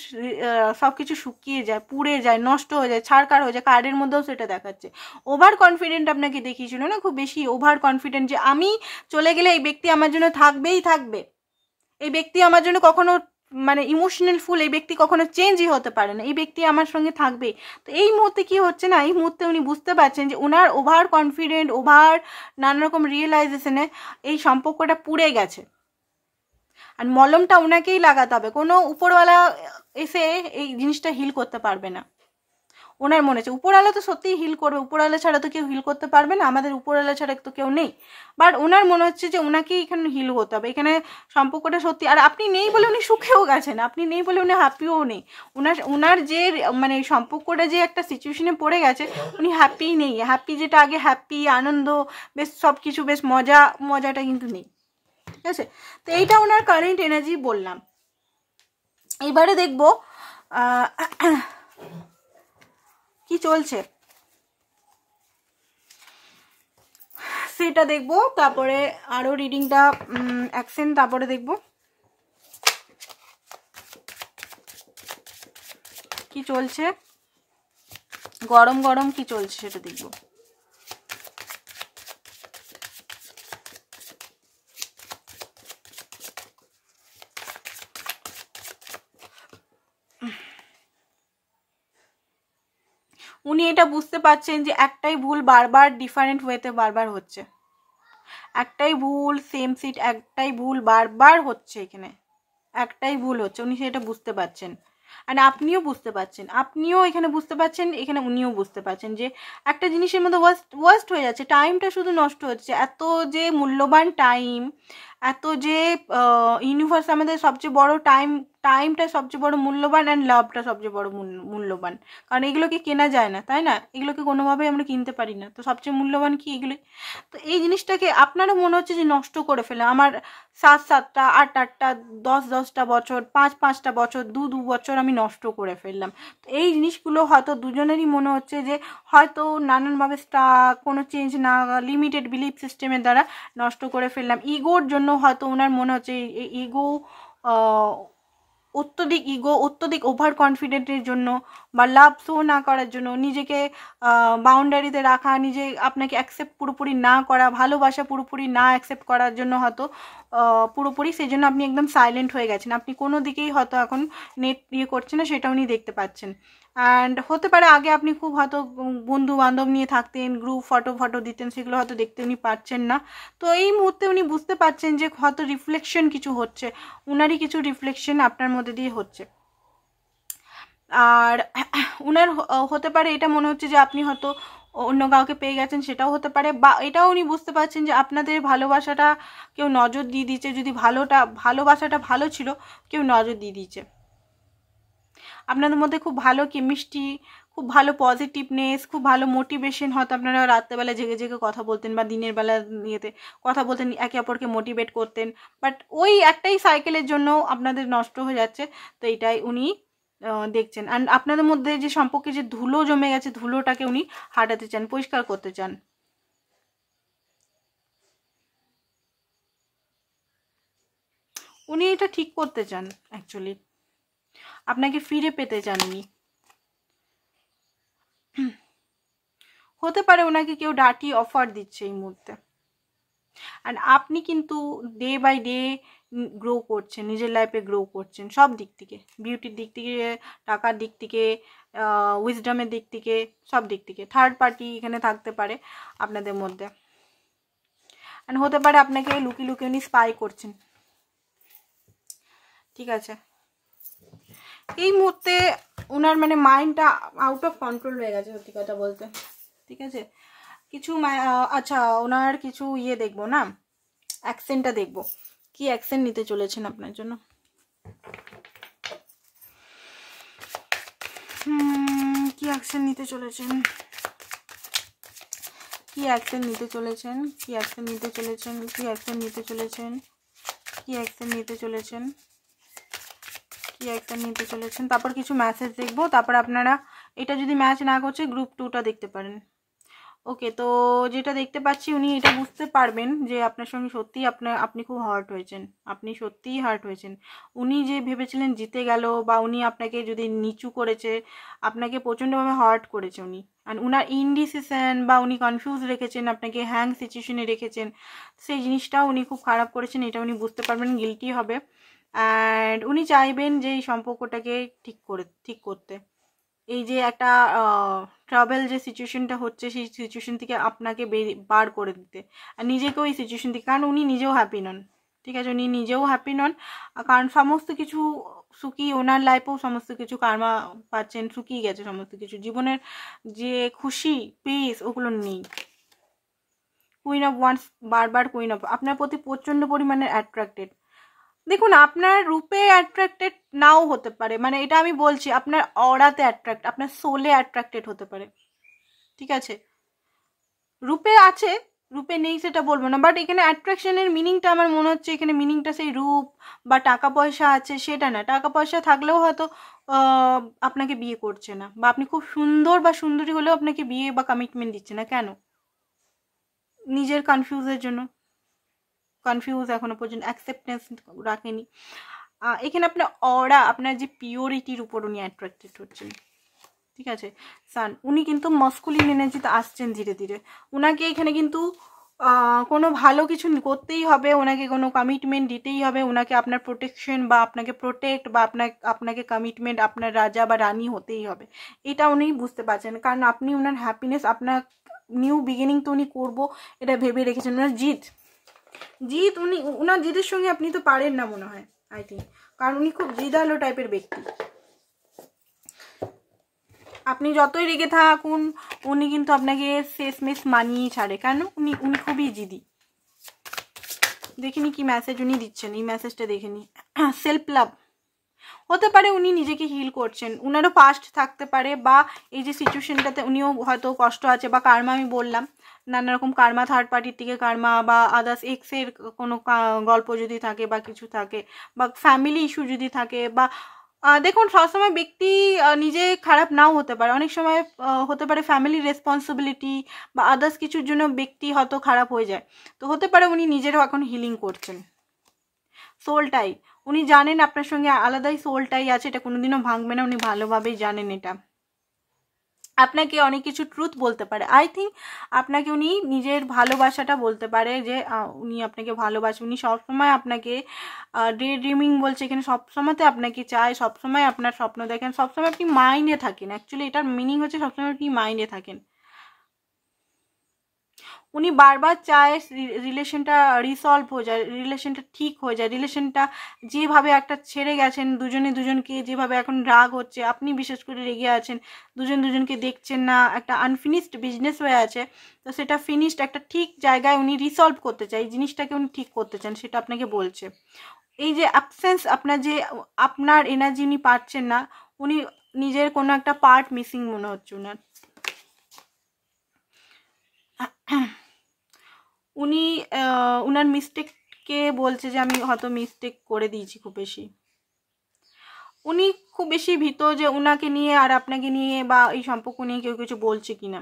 সব কিছু শুকিয়ে যায়, পুড়ে যায়, নষ্ট হয়ে যায়, ছাড়কার হয়ে যায়, কার্ডের মধ্যেও সেটা দেখাচ্ছে। ওভার কনফিডেন্ট আপনাকে দেখিয়েছিল না, খুব বেশি ওভার কনফিডেন্ট, যে আমি চলে গেলে এই ব্যক্তি আমার জন্য থাকবেই থাকবে, এই ব্যক্তি আমার জন্য কখনো মানে ইমোশনাল ফুল, এই ব্যক্তি কখনো চেঞ্জই হতে পারে না, এই ব্যক্তি আমার সঙ্গে থাকবে। তো এই মুহূর্তে কি হচ্ছে না, এই মুহূর্তে উনি বুঝতে পারছেন যে ওনার ওভার কনফিডেন্ট, ওভার নানা রকম রিয়েলাইজেশনে এই সম্পর্কটা পুড়ে গেছে, আর মলমটা ওনাকেই লাগাতে হবে, কোনো উপরওয়ালা এসে এই জিনিসটা হিল করতে পারবে না। ওনার মনে হচ্ছে উপরওয়ালা তো সত্যিই হিল করবে, উপরওয়ালা ছাড়া তো কেউ হিল করতে পারবে না, আমাদের উপরওয়ালা ছাড়া তো কেউ নেই, বাট ওনার মনে হচ্ছে যে ওনাকেই এখানে হিল হতে হবে, এখানে সম্পর্কটা সত্যি। আর আপনি নেই বলে উনি সুখেও গেছেন, আপনি নেই বলে উনি হ্যাপিও নেই, ওনার যে মানে সম্পর্কটা যে একটা সিচুয়েশনে পড়ে গেছে, উনি হ্যাপি নেই, হ্যাপি যেটা আগে হ্যাপি আনন্দ বেশ সব কিছু বেশ মজাটা কিন্তু নেই, ঠিক আছে। তো এইটা ওনার কারেন্ট এনার্জি বললাম। এবারে দেখবো কি চলছে সেটা দেখবো, তারপরে আরো রিডিংটা অ্যাকশন, তারপরে দেখবো কি চলছে, গরম গরম কি চলছে সেটা দেখবো। উনি এটা বুঝতে পারছেন যে একটাই ভুল বারবার ডিফারেন্ট ওয়েতে বারবার হচ্ছে, একটাই ভুল সেম সিট, একটাই ভুল বারবার হচ্ছে, এখানে একটাই ভুল হচ্ছে, উনি সেটা বুঝতে পারছেন। আর আপনিও বুঝতে পারছেন, আপনিও এখানে বুঝতে পারছেন, এখানে উনিও বুঝতে পারছেন যে একটা জিনিসের মধ্যে ওয়াস্ট হয়ে যাচ্ছে, টাইমটা শুধু নষ্ট হচ্ছে, এত যে মূল্যবান টাইম, এত যে ইউনিভার্স আমাদের সবচেয়ে বড় টাইমটা সবচেয়ে বড় মূল্যবান, অ্যান্ড লাভটা সবচেয়ে বড় মূল্যবান, কারণ এগুলোকে কেনা যায় না, তাই না, এগুলোকে কোনোভাবেই আমরা কিনতে পারি না, তো সবচেয়ে মূল্যবান কি এগুলোই। তো এই জিনিসটাকে আপনারও মনে হচ্ছে যে নষ্ট করে ফেলে, আমার 7-7টা 8-8টা 10-10টা বছর, 5-5টা বছর, 2 বছর আমি নষ্ট করে ফেললাম। তো এই জিনিসগুলো হয়তো দুজনেরই মনে হচ্ছে যে হয়তো নানানভাবে কোনো চেঞ্জ না, লিমিটেড বিলিফ সিস্টেমের দ্বারা নষ্ট করে ফেললাম, ইগোর জন্য হয়তো ওনার মনে হচ্ছে এই ইগো, অত্যধিক ওভার কনফিডেন্টের জন্য, বা লাভ শো না করার জন্য, নিজেকে বাউন্ডারিতে রাখা, নিজে আপনাকে অ্যাকসেপ্ট পুরোপুরি না করা, ভালোবাসা পুরোপুরি না অ্যাকসেপ্ট করার জন্য হয়তো পুরোপুরি সেই জন্য আপনি একদম সাইলেন্ট হয়ে গেছেন, আপনি কোনো দিকেই হয়তো এখন নেট ইয়ে করছেন না, সেটা উনি দেখতে পাচ্ছেন। অ্যান্ড হতে পারে আগে আপনি খুব হয়তো বন্ধু বান্ধব নিয়ে থাকতেন, গ্রুপ ফটো দিতেন, সেগুলো হয়তো দেখতে উনি পাচ্ছেন না। তো এই মুহূর্তে উনি বুঝতে পারছেন যে হয়তো রিফ্লেকশন কিছু হচ্ছে, উনারই কিছু রিফ্লেকশন আপনার মধ্যে দিয়ে হচ্ছে। আর উনার হতে পারে এটা মনে হচ্ছে যে আপনি হয়তো অন্য কাউকে পেয়ে গেছেন, সেটাও হতে পারে, বা এটাও উনি বুঝতে পারছেন যে আপনাদের ভালোবাসাটা কেউ নজর দিয়ে দিচ্ছে, যদি ভালোবাসাটা ভালো ছিল কেউ নজর দিয়ে দিচ্ছে। আপনাদের মধ্যে খুব ভালো কেমিস্ট্রি, খুব ভালো পজিটিভনেস, খুব ভালো মোটিভেশন। হয়তো আপনারা রাত্রেবেলা জেগে জেগে কথা বলতেন বা দিনের বেলা ইয়েতে কথা বলতেন, একে অপরকে মোটিভেট করতেন, বাট ওই একটাই সাইকেলের জন্য আপনাদের নষ্ট হয়ে যাচ্ছে। তো এটাই উনি দেখছেন। অ্যান্ড আপনাদের মধ্যে যে সম্পর্কে যে ধুলো জমে গেছে, ধুলোটাকে উনি হাঁটাতে চান, পরিষ্কার করতে চান। উনি এটা ঠিক করতে চান, অ্যাকচুয়ালি আপনাকে ফিরে পেতে চান উনি। হতে পারে ওনাকে কেউ ডার্টি অফার দিচ্ছে এই মুহূর্তে, অ্যান্ড আপনি কিন্তু ডে বাই ডে গ্রো করছেন, নিজের লাইফে গ্রো করছেন সব দিক থেকে, বিউটির দিক থেকে, টাকার দিক থেকে, উইজডমের দিক থেকে, সব দিক থেকে। থার্ড পার্টি এখানে থাকতে পারে আপনাদের মধ্যে, অ্যান্ড হতে পারে আপনাকে লুকিয়ে লুকিয়ে উনি স্পাই করছেন। ঠিক আছে, এই মুহূর্তে ওনার মানে মাইন্ডটা আউট অফ কন্ট্রোল হয়ে গেছে সত্যি কথা বলতে। ঠিক আছে, কিছু আচ্ছা ওনার কিছু ইয়ে দেখবো না, অ্যাকসেন্টটা দেখবো, কি অ্যাকসেন্ট নিতে চলেছেন আপনার জন্য। কি অ্যাকশন নিতে চলেছেন, কি অ্যাকশন নিতে চলেছেন, কি অ্যাকশন নিতে চলেছেন, কি অ্যাকশন নিতে চলেছেন, কি অ্যাকশন নিতে চলেছেন, কি অ্যাকশন নিতে চলেছেন। তারপর কিছু মেসেজ দেখবো, তারপর আপনারা এটা যদি ম্যাচ না করছে গ্রুপ 2টা দেখতে পারেন। ওকে, তো যেটা দেখতে পাচ্ছি উনি এটা বুঝতে পারবেন যে আপনার সঙ্গে সত্যিই আপনি খুব হার্ট হয়েছেন, আপনি সত্যিই হার্ট হয়েছেন। উনি যে ভেবেছিলেন জিতে গেল, বা উনি আপনাকে যদি নিচু করেছে, আপনাকে প্রচণ্ডভাবে হার্ট করেছে উনি। আর উনার ইনডিসিশন বা উনি কনফিউজ রেখেছেন, আপনাকে হ্যাং সিচুয়েশনে রেখেছেন, সেই জিনিসটাও উনি খুব খারাপ করেছেন, এটা উনি বুঝতে পারবেন, গিল্টি হবে। অ্যান্ড উনি চাইবেন যে এই সম্পর্কটাকে ঠিক করতে। এই যে একটা ট্রাভেল যে সিচুয়েশনটা হচ্ছে, সেই সিচুয়েশন থেকে আপনাকে বার করে দিতে, আর নিজেকেও এই সিচুয়েশন থেকে, কারণ উনি নিজেও হ্যাপি নন। ঠিক আছে, উনি নিজেও হ্যাপি নন, কারণ সমস্ত কিছু শুকিয়ে ওনার লাইফেও সমস্ত কিছু কার্মা পাচ্ছেন, শুকিয়ে গেছে সমস্ত কিছু, জীবনের যে খুশি পিস ওগুলো নেই। কুইন অফ ওয়ান্স, বারবার কুইন অফ আপনার প্রতি প্রচণ্ড পরিমাণে অ্যাট্রাক্টেড। দেখুন, আপনার রূপে অ্যাট্রাক্টেড নাও হতে পারে, মানে এটা আমি বলছি আপনার অরাতে আপনার সোলে অ্যাট্রাক্টেড হতে পারে। ঠিক আছে, রূপে আছে, রূপে নেই সেটা বলবো না, বাট এখানে অ্যাট্রাকশনের মিনিংটা আমার মনে হচ্ছে এখানে মিনিংটা সেই রূপ বা টাকা পয়সা আছে সেটা না। টাকা পয়সা থাকলেও হয়তো আপনাকে বিয়ে করছে না, বা আপনি খুব সুন্দর বা সুন্দরী হলেও আপনাকে বিয়ে বা কমিটমেন্ট দিচ্ছে না। কেন? নিজের কনফিউজের জন্য, কনফিউজ এখনো পর্যন্ত অ্যাকসেপ্টেন্স রাখেনি। এখানে আপনার অরা, আপনার যে পিওরিটির উপর উনি অ্যাট্রাক্টেড হচ্ছেন। ঠিক আছে, সান উনি কিন্তু মস্কুলিন এনার্জিতে আসছেন ধীরে ধীরে। ওনাকে এখানে কিন্তু কোনো ভালো কিছু করতেই হবে, ওনাকে কোনো কমিটমেন্ট দিতেই হবে, ওনাকে আপনার প্রোটেকশন বা আপনাকে প্রোটেক্ট বা আপনাকে কমিটমেন্ট, আপনার রাজা বা রানী হতেই হবে। এটা উনি বুঝতে পারছেন, কারণ আপনি ওনার হ্যাপিনেস, আপনার নিউ বিগিনিং তো উনি করবো এটা ভেবে রেখেছেন। ওনার জিত উনি, ওনার জিদের সঙ্গে আপনি তো পারেন না মনে হয়, আই থিঙ্ক, কারণ উনি খুব জিদালো টাইপের ব্যক্তি। আপনি যতই রেগে থাকুন উনি কিন্তু আপনাকে শেষমেশ মানিয়ে ছাড়ে। কেন? উনি খুবই জিদি। দেখিনি কি মেসেজ উনি দিচ্ছেন, এই মেসেজটা দেখেনি। সেলফ লাভ হতে পারে, উনি নিজেকে হিল করছেন, উনারও পাস্ট থাকতে পারে, বা এই যে সিচুয়েশনটাতে উনিও হয়তো কষ্ট আছে, বা কার্মা, আমি বললাম নানা রকম কার্মা, থার্ড পার্টির থেকে কার্মা, বা আদার্স এক্সের কোনো গল্প যদি থাকে বা কিছু থাকে, বা ফ্যামিলি ইস্যু যদি থাকে, বা দেখুন সবসময় ব্যক্তি নিজে খারাপ নাও হতে পারে, অনেক সময় হতে পারে ফ্যামিলি রেসপন্সিবিলিটি বা আদার্স কিছুর জন্য ব্যক্তি হয়তো খারাপ হয়ে যায়। তো হতে পারে উনি নিজেরও এখন হিলিং করছেন। সোলটাই উনি জানেন আপনার সঙ্গে আলাদাই সোলটাই আছে, এটা কোনোদিনও ভাঙবে না, উনি ভালোভাবেই জানেন এটা। আপনাকে অনেক কিছু ট্রুথ বলতে পারে, আই থিঙ্ক আপনাকে উনি নিজের ভালোবাসাটা বলতে পারে, যে উনি আপনাকে ভালোবাসে, উনি সবসময় আপনাকে ডে ড্রিমিং বলছে এখানে, সবসময়তে আপনাকে চায়, সবসময় আপনার স্বপ্ন দেখেন, সবসময় আপনি মাইন্ডে থাকেন। অ্যাকচুয়ালি এটার মিনিং হচ্ছে সবসময় আপনি মাইন্ডে থাকেন। উনি বারবার চায় রিলেশনটা রিসলভ হয়ে যায়, রিলেশনটা ঠিক হয়ে যায়, রিলেশনটা যেভাবে একটা ছেড়ে গেছেন দুজনে দুজনকে, যেভাবে এখন রাগ হচ্ছে, আপনি বিশেষ করে রেগে আছেন, দুজনকে দেখছেন না, একটা আনফিনিশড বিজনেস হয়ে আছে, তো সেটা ফিনিশড একটা ঠিক জায়গায় উনি রিসলভ করতে চায়, এই জিনিসটাকে উনি ঠিক করতে চান, সেটা আপনাকে বলছে। এই যে অ্যাবসেন্স, আপনার এনার্জি উনি পাচ্ছেন না, উনি নিজের কোনো একটা পার্ট মিসিং মনে হচ্ছে ওনার। উনি ওনার মিস্টেককে বলছে যে আমি হয়তো মিস্টেক করে দিয়েছি খুব বেশি। উনি খুব বেশি ভীত যে ওনাকে নিয়ে আর আপনাকে নিয়ে বা এই সম্পর্ক নিয়ে কেউ কিছু বলছে কিনা।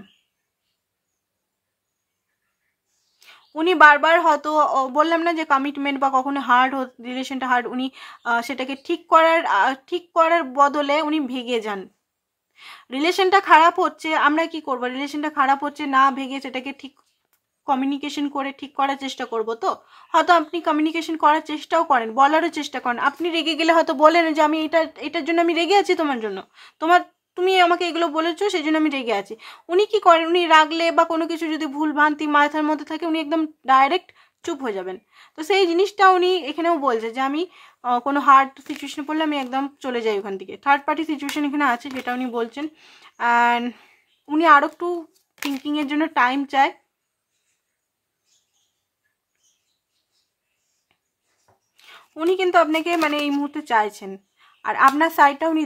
উনি বারবার হয়তো বললাম না যে কমিটমেন্ট বা কখনো হার্ড রিলেশনটা হার্ড, উনি সেটাকে ঠিক করার বদলে উনি ভেগে যান। রিলেশনটা খারাপ হচ্ছে, আমরা কি করব, রিলেশনটা খারাপ হচ্ছে না ভেগে সেটাকে ঠিক কমিউনিকেশন করে ঠিক করার চেষ্টা করব। তো হয়তো আপনি কমিউনিকেশন করার চেষ্টাও করেন, বলারও চেষ্টা করেন। আপনি রেগে গেলে হয়তো বলেন যে আমি এটার জন্য আমি রেগে আছি তোমার জন্য, তুমি আমাকে এগুলো বলেছো সেই জন্য আমি রেগে আছি। উনি কি করেন, উনি রাগলে বা কোনো কিছু যদি ভুল ভ্রান্তি মাথার মধ্যে থাকে উনি একদম ডাইরেক্ট চুপ হয়ে যাবেন। তো সেই জিনিসটা উনি এখানেও বলছে যে আমি কোনো হার্ড সিচুয়েশনে পড়লে আমি একদম চলে যাই ওখান থেকে। থার্ড পার্টি সিচুয়েশন এখানে আছে যেটা উনি বলছেন। অ্যান্ড উনি আরও একটু থিঙ্কিংয়ের জন্য টাইম চায়। উনি কিন্তু আপনাকে মানে এই মুহূর্তে চাইছেন, আর আপনার সাইডটা উনি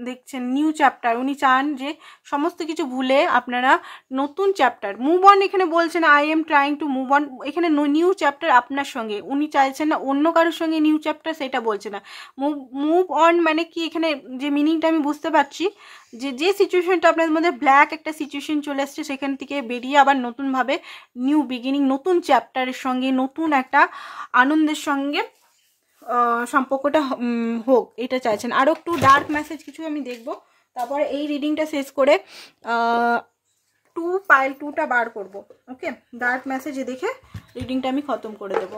দেখছেন নিউ চ্যাপ্টার। উনি চান যে সমস্ত কিছু ভুলে আপনারা নতুন চ্যাপ্টার মুভ অন। এখানে বলছেন I am trying to move on, এখানে নিউ চ্যাপ্টার আপনার সঙ্গে। উনি চাইছেন না অন্য কারোর সঙ্গে নিউ চ্যাপ্টার, সেটা বলছে না। মুভ অন মানে কি, এখানে যে মিনিংটা আমি বুঝতে পারছি যে সিচুয়েশনটা আপনাদের মধ্যে ব্ল্যাক একটা সিচুয়েশন চলে আসছে, সেখান থেকে বেরিয়ে আবার নতুনভাবে নিউ বিগিনিং, নতুন চ্যাপ্টারের সঙ্গে নতুন একটা আনন্দের সঙ্গে সম্পর্কটা হোক, এটা চাইছেন। আরও একটু ডার্ক মেসেজ কিছু আমি দেখব, তারপরে এই রিডিংটা শেষ করে পাইল 2টা বার করব। ওকে, ডার্ক মেসেজ দেখে রিডিংটা আমি খতম করে দেব।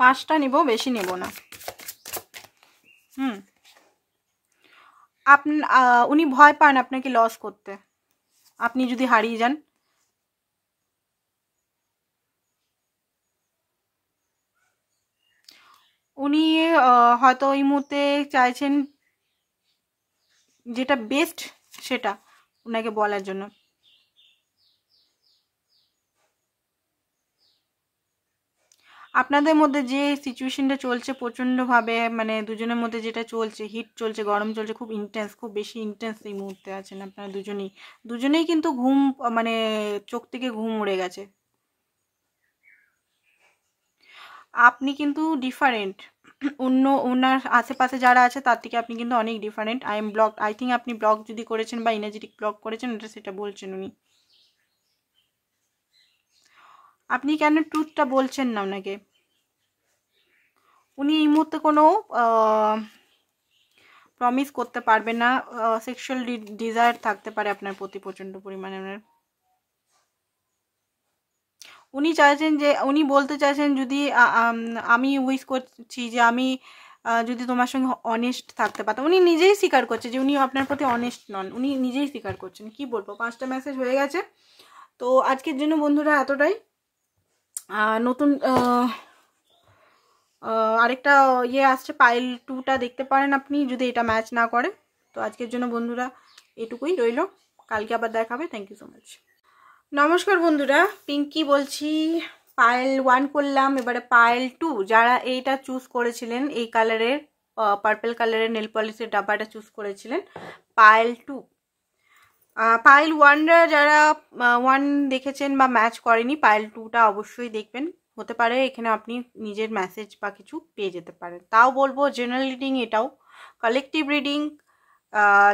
পাঁচটা নেব, বেশি নেব না। উনি ভয় পান আপনাকে লস করতে, আপনি যদি হারিয়ে যান। উনি হয়তো এই মুহূর্তে চাইছেন যেটা বেস্ট সেটা ওনাকে বলার জন্য। আপনাদের মধ্যে যে সিচুয়েশনটা চলছে প্রচণ্ডভাবে, মানে দুজনের মধ্যে যেটা চলছে, হিট চলছে, গরম চলছে, খুব ইন্টেন্স, খুব বেশি ইন্টেন্স এই মুহূর্তে আছেন আপনারা দুজনেই কিন্তু ঘুম, মানে চোখ থেকে ঘুম উড়ে গেছে। আপনি কিন্তু ডিফারেন্ট, ওনার আশেপাশে যারা আছে তার থেকে আপনি কিন্তু অনেক ডিফারেন্ট। আই থিঙ্ক আপনি ব্লক যদি করেছেন বা এনার্জেটিক ব্লক করেছেন, ওটা সেটা বলছেন উনি। আপনি কেন ট্রুথটা বলছেন না ওনাকে? উনি এই মুহূর্তে কোনো প্রমিস করতে পারবে না, সেক্সুয়াল ডিজায়ার থাকতে পারে আপনার প্রতি প্রচণ্ড পরিমাণে। উনি চাইছেন যে, উনি বলতে চাইছেন যদি আমি উইশ করছি যে আমি যদি তোমার সঙ্গে অনেস্ট থাকতে পারতাম। উনি নিজেই স্বীকার করছে যে উনি আপনার প্রতি অনেস্ট নন, উনি নিজেই স্বীকার করছেন। কি বলবো, 5টা মেসেজ হয়ে গেছে। তো আজকের জন্য বন্ধুরা এতটাই। নতুন আরেকটা আসছে, পাইল 2টা দেখতে পারেন আপনি যদি এটা ম্যাচ না করে। তো আজকের জন্য বন্ধুরা এটুকুই রইল, কালকে আবার দেখাবে। Thank you so much. নমস্কার বন্ধুরা, পিঙ্কি বলছি। পাইল 1 করলাম, এবারে পাইল 2। যারা এইটা চুজ করেছিলেন, এই কালারের পার্পল কালারের নেল পলিশের ডাব্বাটা চুজ করেছিলেন, পাইল 2। পাইল 1রা যারা 1 দেখেছেন বা ম্যাচ করেনি, পাইল 2টা অবশ্যই দেখবেন। হতে পারে এখানে আপনি নিজের মেসেজ বা কিছু পেয়ে যেতে পারেন। তাও বলবো জেনারেল রিডিং এটাও, কালেকটিভ রিডিং।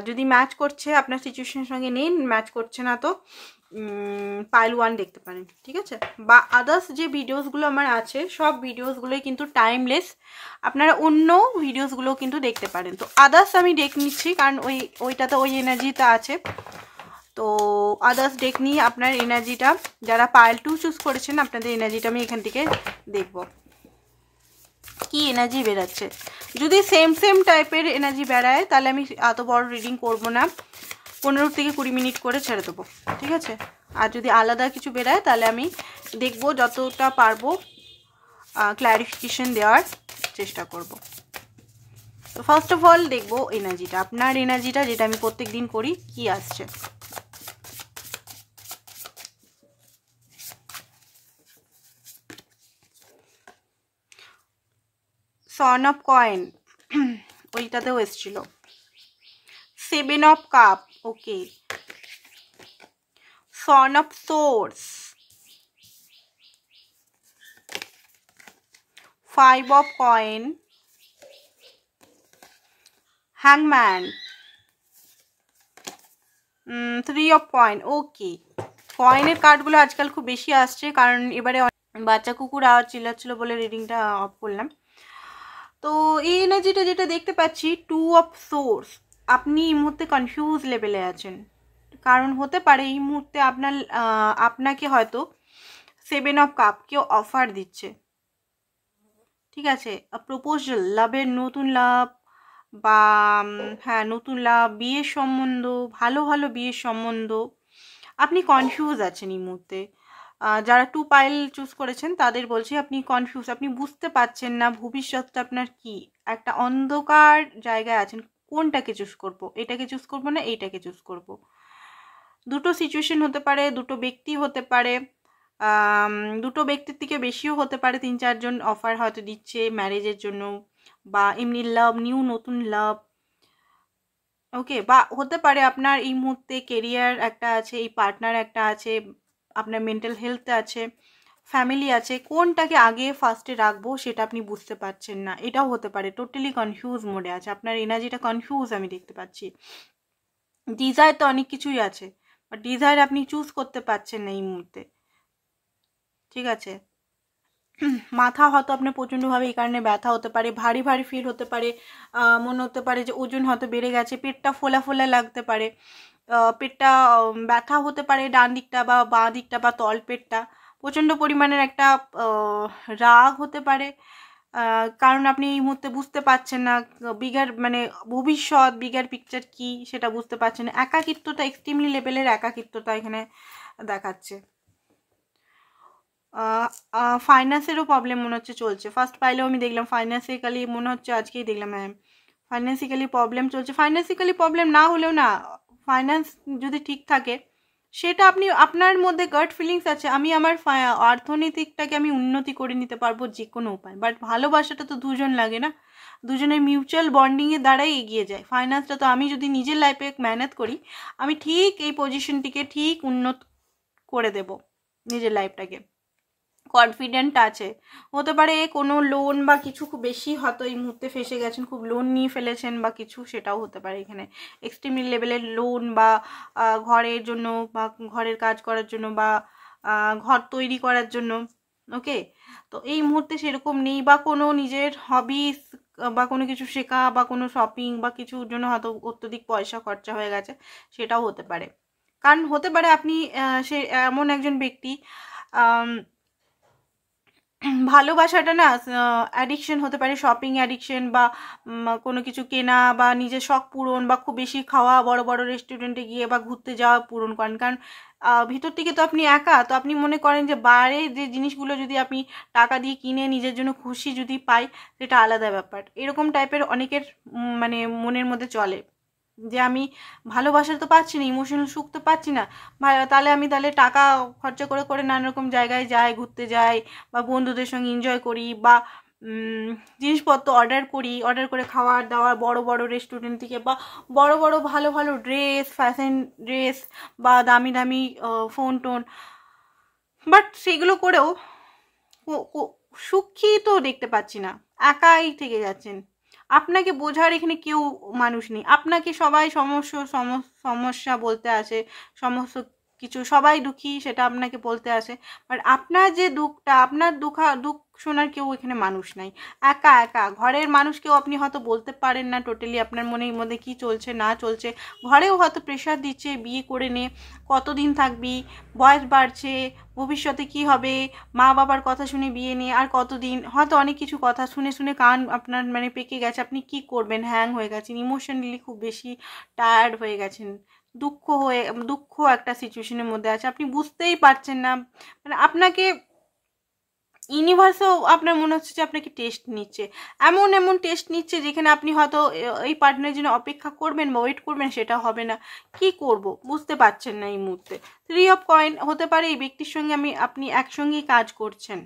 যদি ম্যাচ করছে আপনার সিচুয়েশনের সঙ্গে নিন, ম্যাচ করছে না তো পাইল 1 দেখতে পারেন, ঠিক আছে? বা আদার্স যে ভিডিওসগুলো আমার আছে, সব ভিডিওসগুলোই কিন্তু টাইমলেস, আপনারা অন্য ভিডিওসগুলো কিন্তু দেখতে পারেন। তো আদার্স আমি ডেক নিচ্ছি, কারণ ওইটাতে ওই এনার্জিটা আছে। তো আদার্স ডেক নিয়ে আপনার এনার্জিটা, যারা পাইল 2 চুজ করেছেন, আপনাদের এনার্জিটা আমি এখান থেকে দেখব কি এনার্জি বেরাচ্ছে। যদি সেম টাইপের এনার্জি বেরায় তাহলে আমি এত বড় রিডিং করব না, 15 থেকে 20 মিনিট করে ছেড়ে দেবো, ঠিক আছে? আর যদি আলাদা কিছু বেরায় তাহলে আমি দেখব, যতটা পারবো ক্ল্যারিফিকেশন দেওয়ার চেষ্টা করব। তো ফার্স্ট অফ অল দেখব এনার্জিটা, আপনার এনার্জিটা যেটা আমি প্রত্যেক দিন করি, কি আসছে। সন অফ কয়েন ওইটাতেও এসছিল। 7 of cup, okay. Son of source, 5 of coin, হ্যাংম্যান, 3 অফ কয়েন, ওকে। কয়েনের কার্ডগুলো আজকাল খুব বেশি আসছে, কারণ এবারে বাচ্চা কুকুর আওয়াজ চিল্লাচ্ছিল বলে রিডিংটা অফ করলাম। তো এই এনার্জিটা যেটা দেখতে পাচ্ছি, 2 অফ সোর্স, আপনি এই মুহূর্তে কনফিউজ লেভেলে আছেন। কারণ হতে পারে এই মুহূর্তে আপনাকে হয়তো 7 অফ কাপ কেউ অফার দিচ্ছে, ঠিক আছে, প্রপোজাল, লাভের নতুন লাভ, বা হ্যাঁ নতুন লাভ, বিয়ের সম্বন্ধ, ভালো ভালো বিয়ের সম্বন্ধ। আপনি কনফিউজ আছেন এই মুহূর্তে। যারা 2 পাইল চুজ করেছেন তাদের বলছি আপনি কনফিউজ, আপনি বুঝতে পারছেন না ভবিষ্যৎটা আপনার কি, একটা অন্ধকার জায়গায় আছেন। কোনটাকে চুজ করব, এটাকে চুজ করব না এইটাকে চুজ করব। দুটো সিচুয়েশন হতে পারে, দুটো ব্যক্তি হতে পারে, দুটো ব্যক্তির থেকে বেশিও হতে পারে, 3-4 জন অফার হয়তো দিচ্ছে ম্যারেজের জন্য, বা এমনি লাভ, নিউ নতুন লাভ, ওকে। বা হতে পারে আপনার এই মুহূর্তে কেরিয়ার একটা আছে, এই পার্টনার একটা আছে, আপনার মেন্টাল হেলথ আছে, ফ্যামিলি আছে, কোনটাকে আগে ফার্স্টে রাখবো সেটা আপনি বুঝতে পারছেন না, এটাও হতে পারে। টোটালি কনফিউজ মোডে আছে, আপনার এনার্জিটা কনফিউজ আমি দেখতে পাচ্ছি। ডিজায়ার তো অনেক কিছুই আছে, বাট ডিজায়ার আপনি চুজ করতে পারছেন না এই মুহূর্তে, ঠিক আছে। মাথা হয়তো আপনার প্রচণ্ডভাবে এই কারণে ব্যথা হতে পারে, ভারী ভারী ফিল হতে পারে, মনে হতে পারে যে ওজন হয়তো বেড়ে গেছে, পেটটা ফোলা ফোলা লাগতে পারে, পেটটা ব্যথা হতে পারে, ডান দিকটা বা বাঁ দিকটা বা তল পেটটা, প্রচণ্ড পরিমাণের একটা রাগ হতে পারে, কারণ আপনি এই মুহূর্তে বুঝতে পারছেন না বিগার মানে ভবিষ্যৎ, বিগার পিকচার কি সেটা বুঝতে পারছেন না। একাকিত্বতা, এক্সট্রিমলি লেভেলের একাকিত্বতা এখানে দেখাচ্ছে। ফাইন্যান্সেরও প্রবলেম মনে হচ্ছে চলছে, ফার্স্ট পাইলেও আমি দেখলাম ফাইন্যান্সিক্যালি, মনে হচ্ছে আজকেই দেখলাম হ্যাঁ ফাইন্যান্সিক্যালি প্রবলেম চলছে। ফাইন্যান্সিক্যালি প্রবলেম না হলেও না, ফাইন্যান্স যদি ঠিক থাকে সেটা আপনি, আপনার মধ্যে গাট ফিলিংস আছে আমি আমার অর্থনৈতিকটাকে আমি উন্নতি করে নিতে পারবো যে কোনো উপায়, বাট ভালোবাসাটা তো দুজন লাগে না, দুজনের মিউচুয়াল বন্ডিংয়ের দ্বারাই এগিয়ে যায়। ফাইন্যান্সটা তো আমি যদি নিজের লাইফে মেহনত করি, আমি ঠিক এই পজিশনটিকে ঠিক উন্নত করে দেব নিজের লাইফটাকে, কনফিডেন্ট আছে। হতে পারে কোনো লোন বা কিছু খুব বেশি হয়তো এই মুহূর্তে ফেসে গেছেন, খুব লোন নিয়ে ফেলেছেন বা কিছু, সেটাও হতে পারে এখানে এক্সট্রিমলি লেভেলের লোন, বা ঘরের জন্য বা ঘরের কাজ করার জন্য বা ঘর তৈরি করার জন্য, ওকে। তো এই মুহূর্তে সেরকম নেই, বা কোনো নিজের হবিস বা কোনো কিছু শেখা বা কোনো শপিং বা কিছুর জন্য হয়তো অত্যধিক পয়সা খরচা হয়ে গেছে, সেটাও হতে পারে। কারণ হতে পারে আপনি সে এমন একজন ব্যক্তি, ভালোবাসাটা না অ্যাডিকশন হতে পারে, শপিং অ্যাডিকশন বা কোনো কিছু কেনা বা নিজের শখ পূরণ বা খুব বেশি খাওয়া, বড় বড় রেস্টুরেন্টে গিয়ে বা ঘুরতে যাওয়া পূরণ করেন। কারণ ভিতর থেকে তো আপনি একা, তো আপনি মনে করেন যে বাইরে যে জিনিসগুলো যদি আপনি টাকা দিয়ে কিনে নিজের জন্য খুশি যদি পাই, সেটা আলাদা ব্যাপার। এরকম টাইপের অনেকের মানে মনের মধ্যে চলে যে আমি ভালোবাসা তো পাচ্ছি না, ইমোশনাল সুখ তো পাচ্ছি না, তাহলে আমি টাকা খরচা করে করে নানা রকম জায়গায় যাই, ঘুরতে যাই বা বন্ধুদের সঙ্গে এনজয় করি, বা জিনিসপত্র অর্ডার করে খাওয়ার দাওয়ার বড় বড় রেস্টুরেন্ট থেকে, বা বড় বড় ভালো ভালো ড্রেস, ফ্যাশন ড্রেস বা দামি দামি ফোন টোন, বাট সেগুলো করেও সুখী তো দেখতে পাচ্ছি না, একাই থেকে যাচ্ছেন। আপনাকে বোঝার এখানে কেউ মানুষ নেই, আপনাকে সবাই সমস্যা বলতে আসে, সমস্ত কিছু সবাই দুঃখী সেটা আপনাকে বলতে আসে, বাট আপনার যে দুঃখটা, আপনার দুঃখ শোনার কেউ এখানে মানুষ নাই, একা একা। ঘরের মানুষকেও আপনি হয়তো বলতে পারেন না টোটালি আপনার মনের মধ্যে কি চলছে না চলছে, ঘরেও হয়তো প্রেশার দিচ্ছে বিয়ে করে নে, কতদিন থাকবি, বয়স বাড়ছে, ভবিষ্যতে কি হবে, মা বাবার কথা শুনে বিয়ে নিয়ে আর কতদিন, হয়তো অনেক কিছু কথা শুনে শুনে কান আপনার মানে পেকে গেছে, আপনি কি করবেন, হ্যাং হয়ে গেছেন, ইমোশনালি খুব বেশি টায়ার্ড হয়ে গেছেন, দুঃখ একটা সিচুয়েশনের মধ্যে আছে, আপনি বুঝতেই পারছেন না, মানে আপনাকে ইউনিভার্সও আপনার মনে হচ্ছে যে আপনাকে টেস্ট নিচ্ছে, এমন এমন টেস্ট নিচ্ছে যেখানে আপনি হয়তো এই পার্টনারের জন্য অপেক্ষা করবেন বা ওয়েট করবেন, সেটা হবে না, কি করব বুঝতে পারছেন না এই মুহূর্তে। 3 অফ কয়েন হতে পারে এই ব্যক্তির সঙ্গে আপনি একসঙ্গেই কাজ করছেন,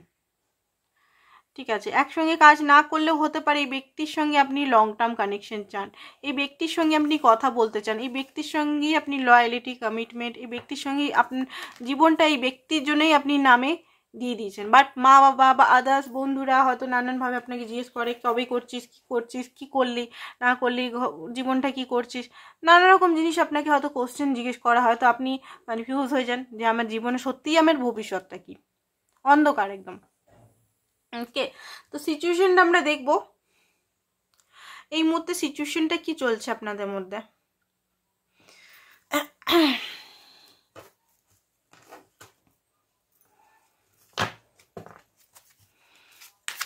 ঠিক আছে, একসঙ্গে কাজ না করলেও হতে পারে এই ব্যক্তির সঙ্গে আপনি লং টার্ম কানেকশন চান, এই ব্যক্তির সঙ্গে আপনি কথা বলতে চান, এই ব্যক্তির সঙ্গেই আপনি লয়ালিটি কমিটমেন্ট, এই ব্যক্তির সঙ্গেই আপনার জীবনটা এই ব্যক্তির জন্যই আপনি নামে দিয়ে দিয়েছেন। বাট মা বাবা বা আদার্স বন্ধুরা হয়তো নানানভাবে আপনাকে জিজ্ঞেস করে কবে করছিস, কী করলি না করলি, জীবনটা কি করছিস, নানা রকম জিনিস আপনাকে হয়তো কোশ্চেন জিজ্ঞেস করা হয়, তো আপনি কনফিউজ হয়ে যান যে আমার জীবনে সত্যিই আমার ভবিষ্যৎটা কি, অন্ধকার একদম। ওকে, তো সিচুয়েশনটা আমরা দেখব এই মুহূর্তে সিচুয়েশনটা কি চলছে আপনাদের মধ্যে।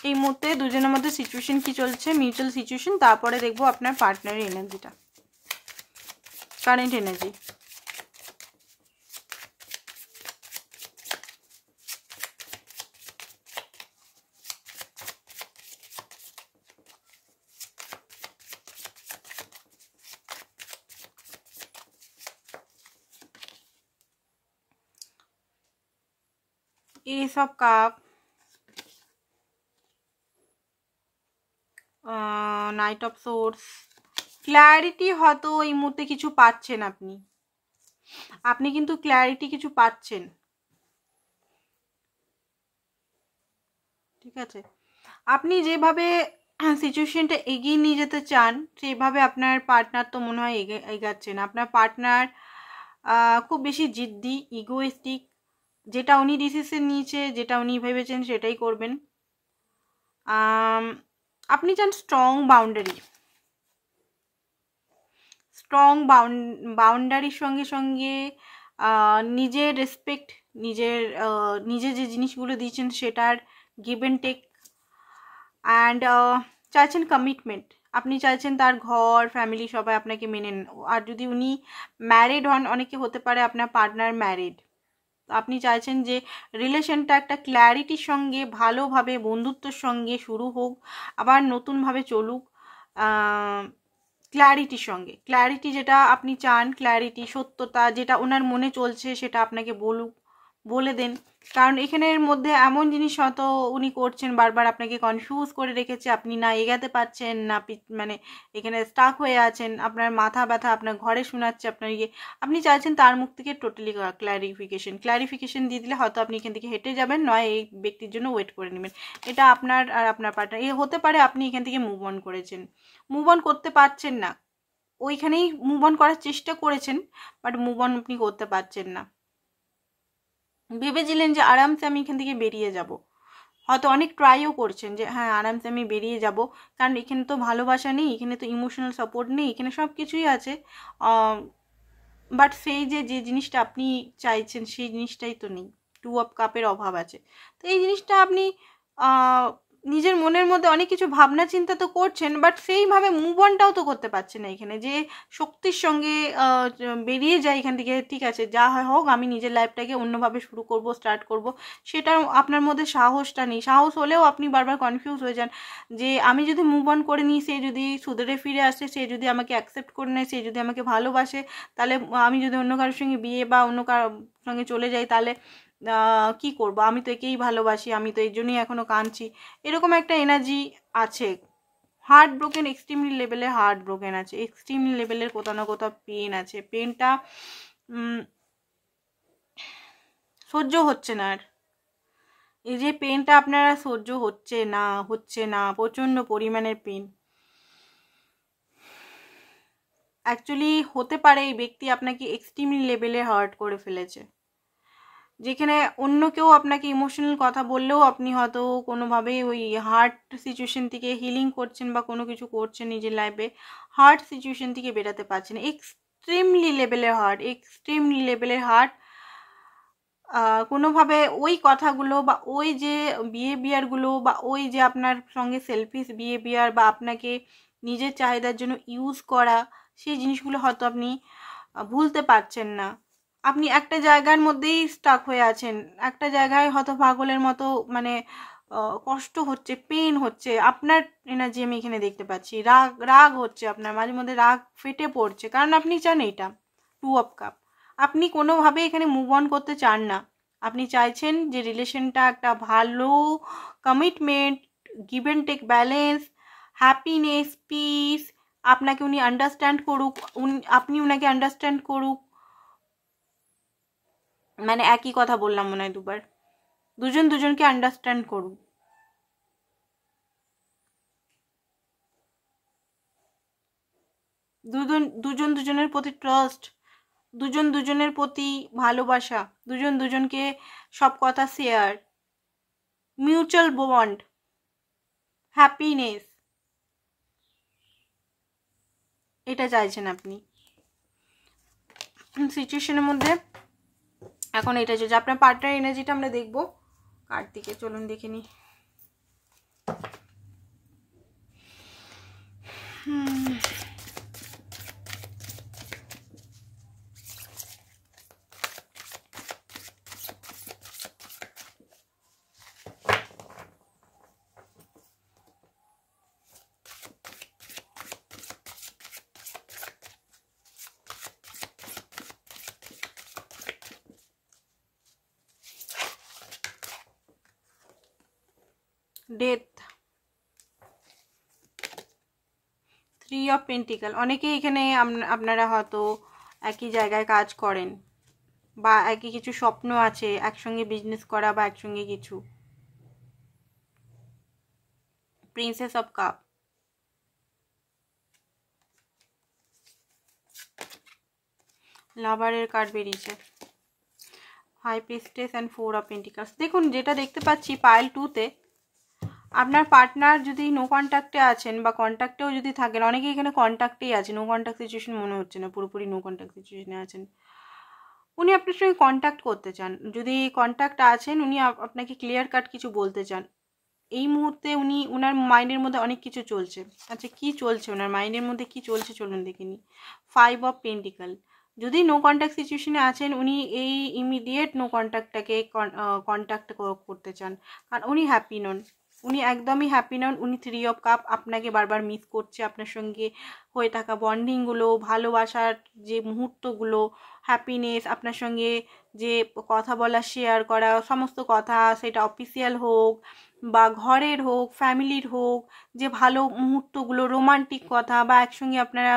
এই মুহূর্তে দুজনের মধ্যে সিচুয়েশন কি চলছে, মিউচুয়াল সিচুয়েশন, তারপরে দেখবো আপনার পার্টনারের এনার্জিটা, current energy. S of cup, night of source, clarity হয়তো এই মুহূর্তে কিছু পাচ্ছেন আপনি কিন্তু ক্ল্যারিটি কিছু পাচ্ছেন, ঠিক আছে। আপনি যেভাবে সিচুয়েশনটা এগিয়ে নিয়ে যেতে চান সেইভাবে আপনার পার্টনার তো মনে হয় এগাচ্ছেন। আপনার পার্টনার খুব বেশি জিদ্দি, ইগোইস্টিক, যেটা উনি ডিসিশন নিয়েছে, যেটা উনি ভেবেছেন সেটাই করবেন। আপনি চান স্ট্রং বাউন্ডারির সঙ্গে সঙ্গে নিজের রেসপেক্ট, নিজে যে জিনিসগুলো দিয়েছেন সেটার গিভ অ্যান্ড টেক, অ্যান্ড চাইছেন কমিটমেন্ট। আপনি চাইছেন তার ঘর ফ্যামিলি সবাই আপনাকে মেনে নেন। আর যদি উনি ম্যারিড হন, অনেকে হতে পারে আপনার পার্টনার ম্যারিড, আপনি চাইছেন যে রিলেশনটা একটা ক্ল্যারিটির সঙ্গে, ভালোভাবে বন্ধুত্বর সঙ্গে শুরু হোক, আবার নতুনভাবে চলুক ক্ল্যারিটির সঙ্গে। ক্ল্যারিটি যেটা আপনি চান, ক্ল্যারিটি, সত্যতা, যেটা ওনার মনে চলছে সেটা আপনাকে বলে দেন। কারণ এখানের মধ্যে এমন জিনিস হয়তো উনি করছেন, বারবার আপনাকে কনফিউজ করে রেখেছে, আপনি না এগাতে পারছেন না, মানে এখানে স্টাক হয়ে আছেন, আপনার মাথা ব্যথা আপনার ঘরে শোনাচ্ছে, আপনার আপনি চাইছেন তার মুখ থেকে টোটালি ক্ল্যারিফিকেশন দিয়ে দিলে হয়তো আপনি এখান থেকে হেঁটে যাবেন, নয় এই ব্যক্তির জন্য ওয়েট করে নেবেন। এটা আপনার আর আপনার পার্টনার, হতে পারে আপনি এখান থেকে মুভ অন করেছেন, মুভ অন করতে পারছেন না, ওইখানেই মুভ অন করার চেষ্টা করেছেন, বাট মুভ অন আপনি করতে পারছেন না। ভেবেছিলেন যে আরামসে আমি এখান থেকে বেরিয়ে যাব, হয়তো অনেক ট্রাইও করছেন যে হ্যাঁ আরামসে আমি বেরিয়ে যাব, কারণ এখানে তো ভালোবাসা নেই, এখানে তো ইমোশনাল সাপোর্ট নেই, এখানে সব কিছুই আছে, বাট সেই যে জিনিসটা আপনি চাইছেন সেই জিনিসটাই তো নেই, 2 অফ কাপের অভাব আছে। তো এই জিনিসটা আপনি নিজের মনের মধ্যে অনেক কিছু ভাবনা চিন্তা তো করছেন, বাট সেইভাবে মুভ অনটাও তো করতে পারছেন না এখানে, যে শক্তির সঙ্গে বেরিয়ে যায় এখান থেকে, ঠিক আছে যা হয় হোক, আমি নিজের লাইফটাকে অন্যভাবে স্টার্ট করব, সেটা আপনার মধ্যে সাহসটা নেই। সাহস হলেও আপনি বারবার কনফিউজ হয়ে যান যে আমি যদি মুভ অন করে নিই, সে যদি সুধরে ফিরে আসে, সে যদি আমাকে অ্যাকসেপ্ট করে নেয়, সে যদি আমাকে ভালোবাসে, তাহলে আমি যদি অন্য কারোর সঙ্গে বিয়ে বা অন্য কারোর সঙ্গে চলে যাই, তাহলে কি করব, আমি তো একেই ভালোবাসি, আমি তো এর জন্যই এখনও কাঁদছি, এরকম একটা এনার্জি আছে। হার্ট ব্রোকেন, এক্সট্রিমলি লেভেলে হার্ট ব্রোকেন আছে, এক্সট্রিমলি লেভেলের কোথাও না কোথাও পেন আছে, পেনটা সহ্য হচ্ছে না। আর এই যে পেনটা আপনারা সহ্য হচ্ছে না, প্রচণ্ড পরিমাণের পেন। অ্যাকচুয়ালি হতে পারে এই ব্যক্তি আপনাকে এক্সট্রিমলি লেভেলে হার্ট করে ফেলেছে, যেখানে অন্য কেউ আপনাকে ইমোশনাল কথা বললেও আপনি হয়তো কোনোভাবেই ওই হার্ট সিচুয়েশন থেকে হিলিং করছেন বা কোনো কিছু করছেন নিজের লাইফে, হার্ট সিচুয়েশন থেকে বেরাতে পারছেন। এক্সট্রিমলি লেভেলের হার্ট কোনোভাবে ওই কথাগুলো বা ওই যে বিহেভিয়ারগুলো বা ওই যে আপনার সঙ্গে সেলফিশ বিহেভিয়ার বা আপনাকে নিজের চাহিদার জন্য ইউজ করা, সেই জিনিসগুলো হয়তো আপনি ভুলতে পারছেন না। আপনি একটা জায়গার মধ্যেই স্টাক হয়ে আছেন, একটা জায়গায় হয়তো পাগলের মতো, মানে কষ্ট হচ্ছে, পেন হচ্ছে, আপনার এনার্জি আমি এখানে দেখতে পাচ্ছি, রাগ হচ্ছে, আপনার মাঝে মধ্যে রাগ ফেটে পড়ছে, কারণ আপনি চান এটা 2 অফ কাপ, আপনি কোনোভাবে এখানে মুভ অন করতে চান না, আপনি চাইছেন যে রিলেশনটা একটা ভালো commitment, give and take balance, happiness, peace, আপনাকে উনি আন্ডারস্ট্যান্ড করুক, আপনি উনাকে আন্ডারস্ট্যান্ড করুক, মানে একই কথা বললাম মনে হয় দুবার, দুজন দুজনকে আন্ডারস্ট্যান্ড করুক, দুজন দুজনের প্রতি ট্রাস্ট, দুজন দুজনের প্রতি ভালোবাসা, দুজন দুজনকে সব কথা শেয়ার, মিউচুয়াল বন্ড, হ্যাপিনেস, এটা চাইছেন আপনি সিচুয়েশনের মধ্যে। এখন এটা যে আপনার পার্টনার এনার্জিটা আমরা দেখবো কার দিকে, চলুন দেখে নিই। Death, 3 of pentacle. অনেকেই এখানে আপনারা হয়তো একই জায়গায় কাজ করেন বা একই কিছু স্বপ্ন আছে, একসঙ্গে বিজনেস করা বা একসঙ্গে কিছু। প্রিন্সেস অফ কাপ, লাভারের কার্ড বেরিয়েছে, high priestess and 4 of pentacles. দেখুন যেটা দেখতে পাচ্ছি পাইল 2তে আপনার পার্টনার যদি নো কন্ট্যাক্টে আছেন বা কন্ট্যাক্টেও যদি থাকেন, অনেকে এখানে কন্ট্যাক্টেই আছে, নো কন্ট্যাক্ট সিচুয়েশন মনে হচ্ছে না, পুরোপুরি নো কন্ট্যাক্ট সিচুয়েশনে আছেন, উনি আপনার সঙ্গে কন্ট্যাক্ট করতে চান। যদি কন্ট্যাক্ট আছেন উনি আপনাকে ক্লিয়ার কাট কিছু বলতে চান। এই মুহূর্তে উনার মাইন্ডের মধ্যে অনেক কিছু চলছে। আচ্ছা কি চলছে ওনার মাইন্ডের মধ্যে, কি চলছে চলুন দেখে নিই। 5 অফ পেন্টিকল, যদি নো কন্ট্যাক্ট সিচুয়েশনে আছেন উনি এই ইমিডিয়েট নো কন্ট্যাক্টটাকে কন্ট্যাক্ট করতে চান, কারণ উনি হ্যাপি নন, উনি একদমই হ্যাপি নন। উনি 3 অফ কাপ, আপনাকে বারবার মিস করছে, আপনার সঙ্গে হয়ে থাকা বন্ডিংগুলো, ভালোবাসার যে মুহূর্তগুলো, হ্যাপিনেস, আপনার সঙ্গে যে কথা বলা, শেয়ার করা সমস্ত কথা, সেটা অফিসিয়াল হোক বা ঘরের হোক, ফ্যামিলির হোক, যে ভালো মুহূর্তগুলো, রোমান্টিক কথা, বা একসঙ্গে আপনারা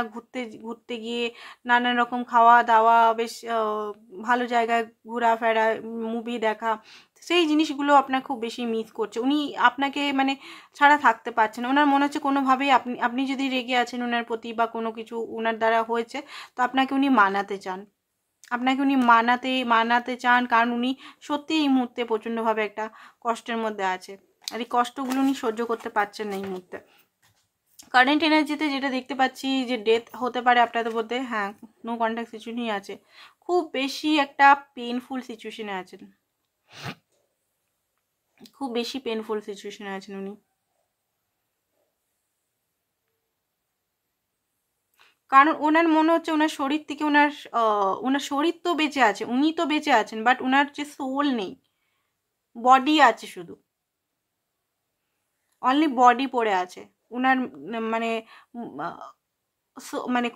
ঘুরতে গিয়ে নানান রকম খাওয়া দাওয়া, বেশ ভালো জায়গায় ঘোরাফেরা, মুভি দেখা, সেই জিনিসগুলো আপনার খুব বেশি মিস করছে। উনি আপনাকে মানে ছাড়া থাকতে পারছেন, ওনার মনে হচ্ছে কোনোভাবেই আপনি যদি রেগে আছেন ওনার প্রতি বা কোনো কিছু ওনার দ্বারা হয়েছে, তো আপনাকে উনি মানাতে চান, আপনাকে উনি মানাতে চান, কারণ উনি সত্যি এই মুহূর্তে প্রচণ্ডভাবে একটা কষ্টের মধ্যে আছে, আর এই কষ্টগুলো উনি সহ্য করতে পারছেন না এই মুহূর্তে। কারেন্ট এনার্জিতে যেটা দেখতে পাচ্ছি যে ডেথ হতে পারে আপনাদের মধ্যে, হ্যাঁ নো কন্ট্যাক্ট সিচুয়েশনই আছে, খুব বেশি একটা পেনফুল সিচুয়েশনে আছেন, খুব বেশি পেনফুল সিচুয়েশনে আছেন উনি। কারণ ওনার মনে হচ্ছে ওনার শরীর থেকে ওনার শরীর তো বেঁচে আছে, উনি তো বেঁচে আছেন, বাট ওনার যে সোল নেই, বডি আছে শুধু, অনলি বডি পড়ে আছে ওনার, মানে মানে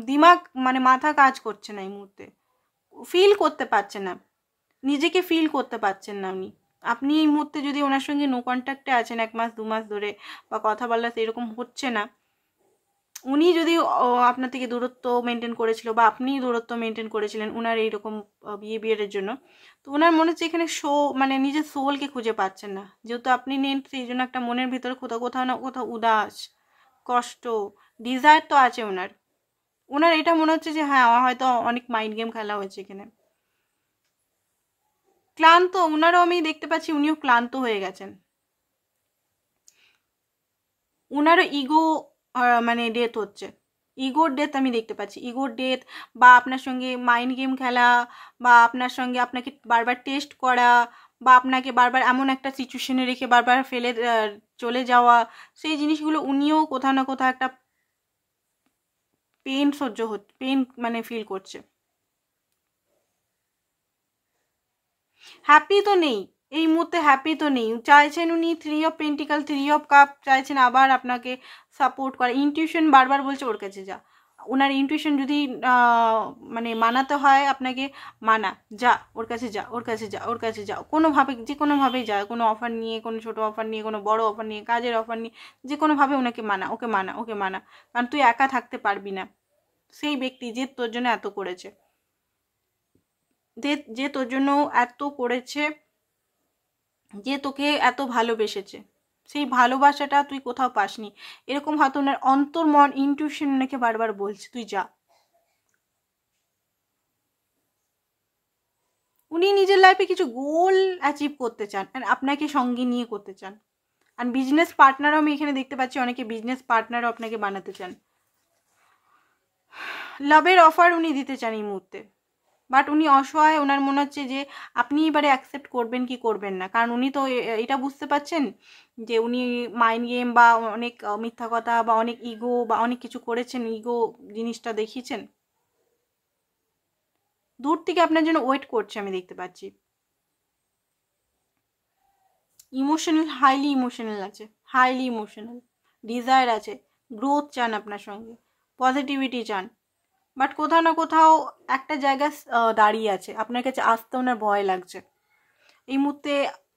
দিমাগ মানে মাথা কাজ করছে না এই মুহূর্তে, ফিল করতে পারছে না, নিজেকে ফিল করতে পারছেন না উনি। আপনি এই মুহূর্তে যদি ওনার সঙ্গে নো কন্ট্যাক্টে আছেন 1 মাস 2 মাস ধরে, বা কথা বলা সেরকম হচ্ছে না, উনি যদি আপনার থেকে দূরত্ব মেনটেন করেছিল বা আপনি দূরত্ব মেনটেন করেছিলেন ওনার এইরকম বিহেভিয়ারের জন্য, তো ওনার মনে হচ্ছে এখানে মানে নিজের সোলকে খুঁজে পাচ্ছেন না, যেহেতু আপনি নেন, সেই জন্য একটা মনের ভিতরে কোথাও না কোথাও উদাস, কষ্ট, ডিজায়ার তো আছে ওনার এটা মনে হচ্ছে যে হ্যাঁ হয়তো অনেক মাইন্ড গেম খেলা হয়েছে এখানে, ক্লান্ত, ওনারও আমি দেখতে পাচ্ছি উনিও ক্লান্ত হয়ে গেছেন, ওনারও ইগো মানে ডেথ হচ্ছে, ইগোর ডেথ আমি দেখতে পাচ্ছি, ইগোর ডেথ, বা আপনার সঙ্গে মাইন্ড গেম খেলা, বা আপনার সঙ্গে আপনাকে বারবার টেস্ট করা, বা আপনাকে বারবার এমন একটা সিচুয়েশনে রেখে বারবার ফেলে চলে যাওয়া, সেই জিনিসগুলো উনিও কোথাও না কোথাও একটা পেন মানে ফিল করছে। হ্যাপি তো নেই এই মুহূর্তে, হ্যাপি তো নেই, চাইছেন উনি 3 অফ পেন্টিকল, 3 অফ কাপ চাইছেন আবার আপনাকে সাপোর্ট করা, ইনটিউশন বারবার বলছে ওর কাছে যা, ওনার ইনটুইশন যদি মানে মানাতে হয় আপনাকে, মানা, যা ওর কাছে যা, ওর কাছে যা, ওর কাছে যাও, কোনোভাবে যে কোনোভাবেই যা, কোনো অফার নিয়ে, কোনো ছোটো অফার নিয়ে, কোনো বড় অফার নিয়ে, কাজের অফার নিয়ে, যে কোনোভাবে ওনাকে মানা, ওকে মানা, ওকে মানা। কারণ তুই একা থাকতে পারবি না। সেই ব্যক্তি যে তোর জন্য এত করেছে, যে তোর জন্য এত করেছে, যে তোকে এত ভালোবেসেছে, সেই ভালোবাসাটা তুই কোথাও পাসনি। এরকম হয়তো ওনার অন্তর্মন ইনটিউশন ওনাকে বারবার বলছে তুই যা। উনি নিজের লাইফে কিছু গোল অ্যাচিভ করতে চান, আর আপনাকে সঙ্গে নিয়ে করতে চান। আর বিজনেস পার্টনারও আমি এখানে দেখতে পাচ্ছি, অনেকে বিজনেস পার্টনারও আপনাকে বানাতে চান। লাভের অফার উনি দিতে চান এই মুহূর্তে, বাট উনি অসহায়। ওনার মনে হচ্ছে যে আপনি এবারে অ্যাকসেপ্ট করবেন কি করবেন না, কারণ উনি তো এটা বুঝতে পারছেন যে উনি মাইন্ড গেম বা অনেক মিথ্যা কথা বা অনেক ইগো বা অনেক কিছু করেছেন, ইগো জিনিসটা দেখিয়েছেন। দূর থেকে আপনার জন্য ওয়েট করছে আমি দেখতে পাচ্ছি। ইমোশনাল, হাইলি ইমোশনাল আছে, হাইলি ইমোশনাল, ডিজায়ার আছে, গ্রোথ চান আপনার সঙ্গে, পজিটিভিটি চান। বাট কোথাও না কোথাও একটা জায়গা দাঁড়িয়ে আছে, আপনার কাছে আসতে ওনার ভয় লাগছে এই মুহূর্তে।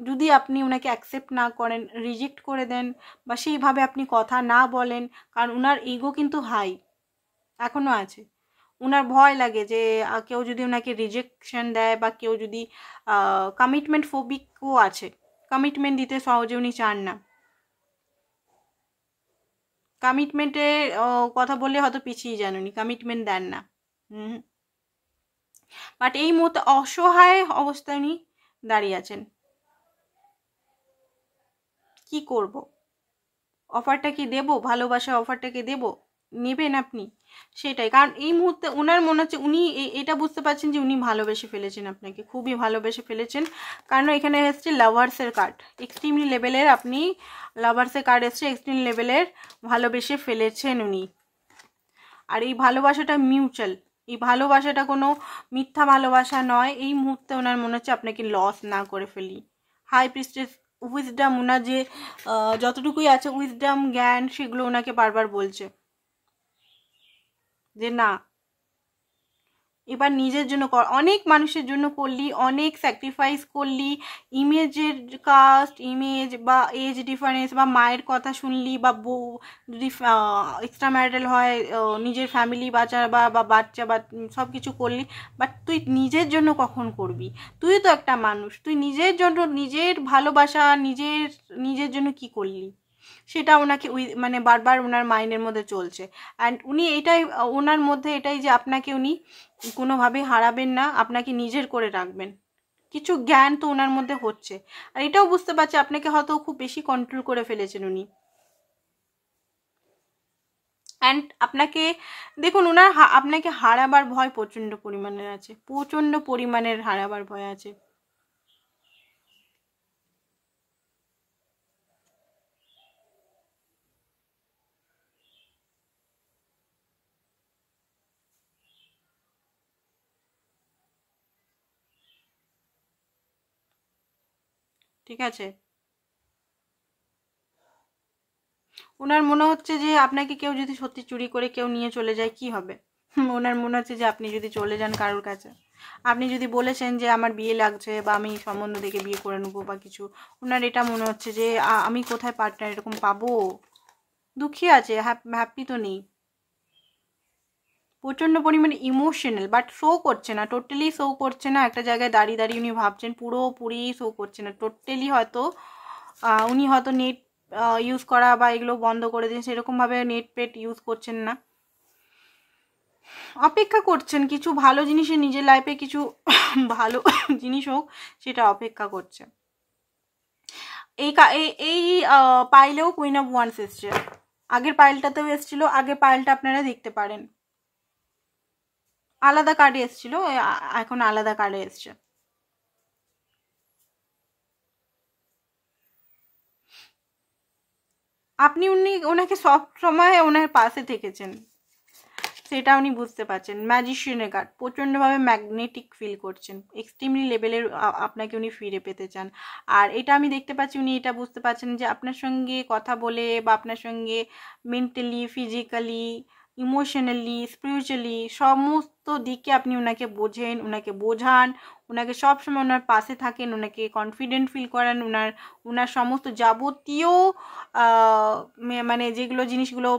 যদি আপনি ওনাকে অ্যাকসেপ্ট না করেন, রিজেক্ট করে দেন, বা সেইভাবে আপনি কথা না বলেন, কারণ ওনার ইগো কিন্তু হাই এখনও আছে। ওনার ভয় লাগে যে কেউ যদি ওনাকে রিজেকশন দেয়, বা কেউ যদি কমিটমেন্ট ফোবিকও আছে, কমিটমেন্ট দিতে সহজে উনি চান না। কমিটমেন্টের কথা বললে হয়তো পিছিয়ে যান, উনি কমিটমেন্ট দেন না। বাট এই মুহূর্তে অসহায় অবস্থায় উনি দাঁড়িয়ে আছেন। কি করব, অফারটা কি দেব, ভালোবাসা অফারটা কি দেব, নেবেন আপনি? সেটাই, কারণ এই মুহূর্তে ওনার মনে হচ্ছে উনি এটা বুঝতে পারছেন যে উনি ভালোবেসে ফেলেছেন আপনাকে, খুবই ভালোবেসে ফেলেছেন। কারণ এখানে এসছে লাভার্সের কার্ড, এক্সট্রিমলি লেভেলের আপনি লাভার্সের কার্ড এসছে, এক্সট্রিম লেভেলের ভালোবেসে ফেলেছেন উনি। আর এই ভালোবাসাটা মিউচুয়াল, এই ভালোবাসাটা কোনো মিথ্যা ভালোবাসা নয়। এই মুহূর্তে ওনার মনে হচ্ছে আপনাকে লস না করে ফেলি। হাই প্রিস্টেস উইজডম, ওনার যে যতটুকুই আছে উইজডম জ্ঞান, সেগুলো ওনাকে বারবার বলছে যে না, এবার নিজের জন্য কর। অনেক মানুষের জন্য করলি, অনেক স্যাক্রিফাইস করলি, ইমেজের কাস্ট, ইমেজ বা এজ ডিফারেন্স, বা মায়ের কথা শুনলি, বা বউ যদি এক্সট্রা ম্যারিটাল হয়, নিজের ফ্যামিলি বাঁচা বা বাচ্চা বা সব কিছু করলি, বাট তুই নিজের জন্য কখন করবি? তুই তো একটা মানুষ, তুই নিজের জন্য, নিজের ভালোবাসা, নিজের জন্য কি করলি? সেটা ওনাকে মানে বারবার ওনার মাইন্ডের মধ্যে চলছে। অ্যান্ড উনি এটাই, ওনার মধ্যে এটাই যে আপনাকে উনি কোনোভাবেই হারাবেন না, আপনাকে নিজের করে রাখবেন। কিছু জ্ঞান তো ওনার মধ্যে হচ্ছে। আর এটাও বুঝতে পারছি আপনাকে হয়তো খুব বেশি কন্ট্রোল করে ফেলেছেন উনি। অ্যান্ড আপনাকে দেখুন, ওনার আপনাকে হারাবার ভয় প্রচণ্ড পরিমাণের আছে, প্রচণ্ড পরিমাণের হারাবার ভয় আছে। ঠিক আছে, ওনার মনে হচ্ছে যে আপনাকে কেউ যদি সত্যি চুরি করে কেউ নিয়ে চলে যায় কি হবে। ওনার মনে হচ্ছে যে আপনি যদি চলে যান কারোর কাছে, আপনি যদি বলেছেন যে আমার বিয়ে লাগছে বা আমি সম্বন্ধ দেখে বিয়ে করে নেবো বা কিছু, ওনার এটা মনে হচ্ছে যে আমি কোথায় পার্টনার এরকম পাবো। দুঃখী আছে, হ্যাপি তো নেই। প্রচণ্ড পরিমাণে ইমোশনাল, বাট শো করছে না, টোটালি শো করছে না। একটা জায়গায় দাঁড়িয়ে দাঁড়িয়ে উনি ভাবছেন, পুরোপুরি শো করছে না টোটালি। হয়তো উনি হয়তো নেট ইউজ করা বা এগুলো বন্ধ করে দিন, সেরকমভাবে নেট পেট ইউজ করছেন না, অপেক্ষা করছেন কিছু ভালো জিনিসের, নিজের লাইফে কিছু ভালো জিনিস হোক, সেটা অপেক্ষা করছে। এই এই পাইলেও কুইন অফ ওয়ান্স এসছে, আগের পাইলটাতেও এসছিল, আগের পাইলটা আপনারা দেখতে পারেন, আলাদা কার্ডে এসছিল, এখন আলাদা কার্ডে এসছে। আপনি ওনাকে সব সময় ওনার পাশে থেকেছেন, সেটা উনি বুঝতে পারছেন। ম্যাজিশিয়ানের কার্ড, প্রচণ্ডভাবে ম্যাগনেটিক ফিল করছেন, এক্সট্রিমলি লেভেলের আপনাকে উনি ফিরে পেতে চান। আর এটা আমি দেখতে পাচ্ছি উনি এটা বুঝতে পারছেন যে আপনার সঙ্গে কথা বলে বা আপনার সঙ্গে মেন্টালি, ফিজিক্যালি, ইমোশনালি, স্পিরিচুয়ালি সমস্ত দিকে আপনি ওনাকে বোঝেন, ওনাকে বোঝান, ওনাকে সবসময় ওনার পাশে থাকেন, ওনাকে কনফিডেন্ট ফিল করান, ওনার সমস্ত যাবতীয় মানে যেগুলো জিনিসগুলো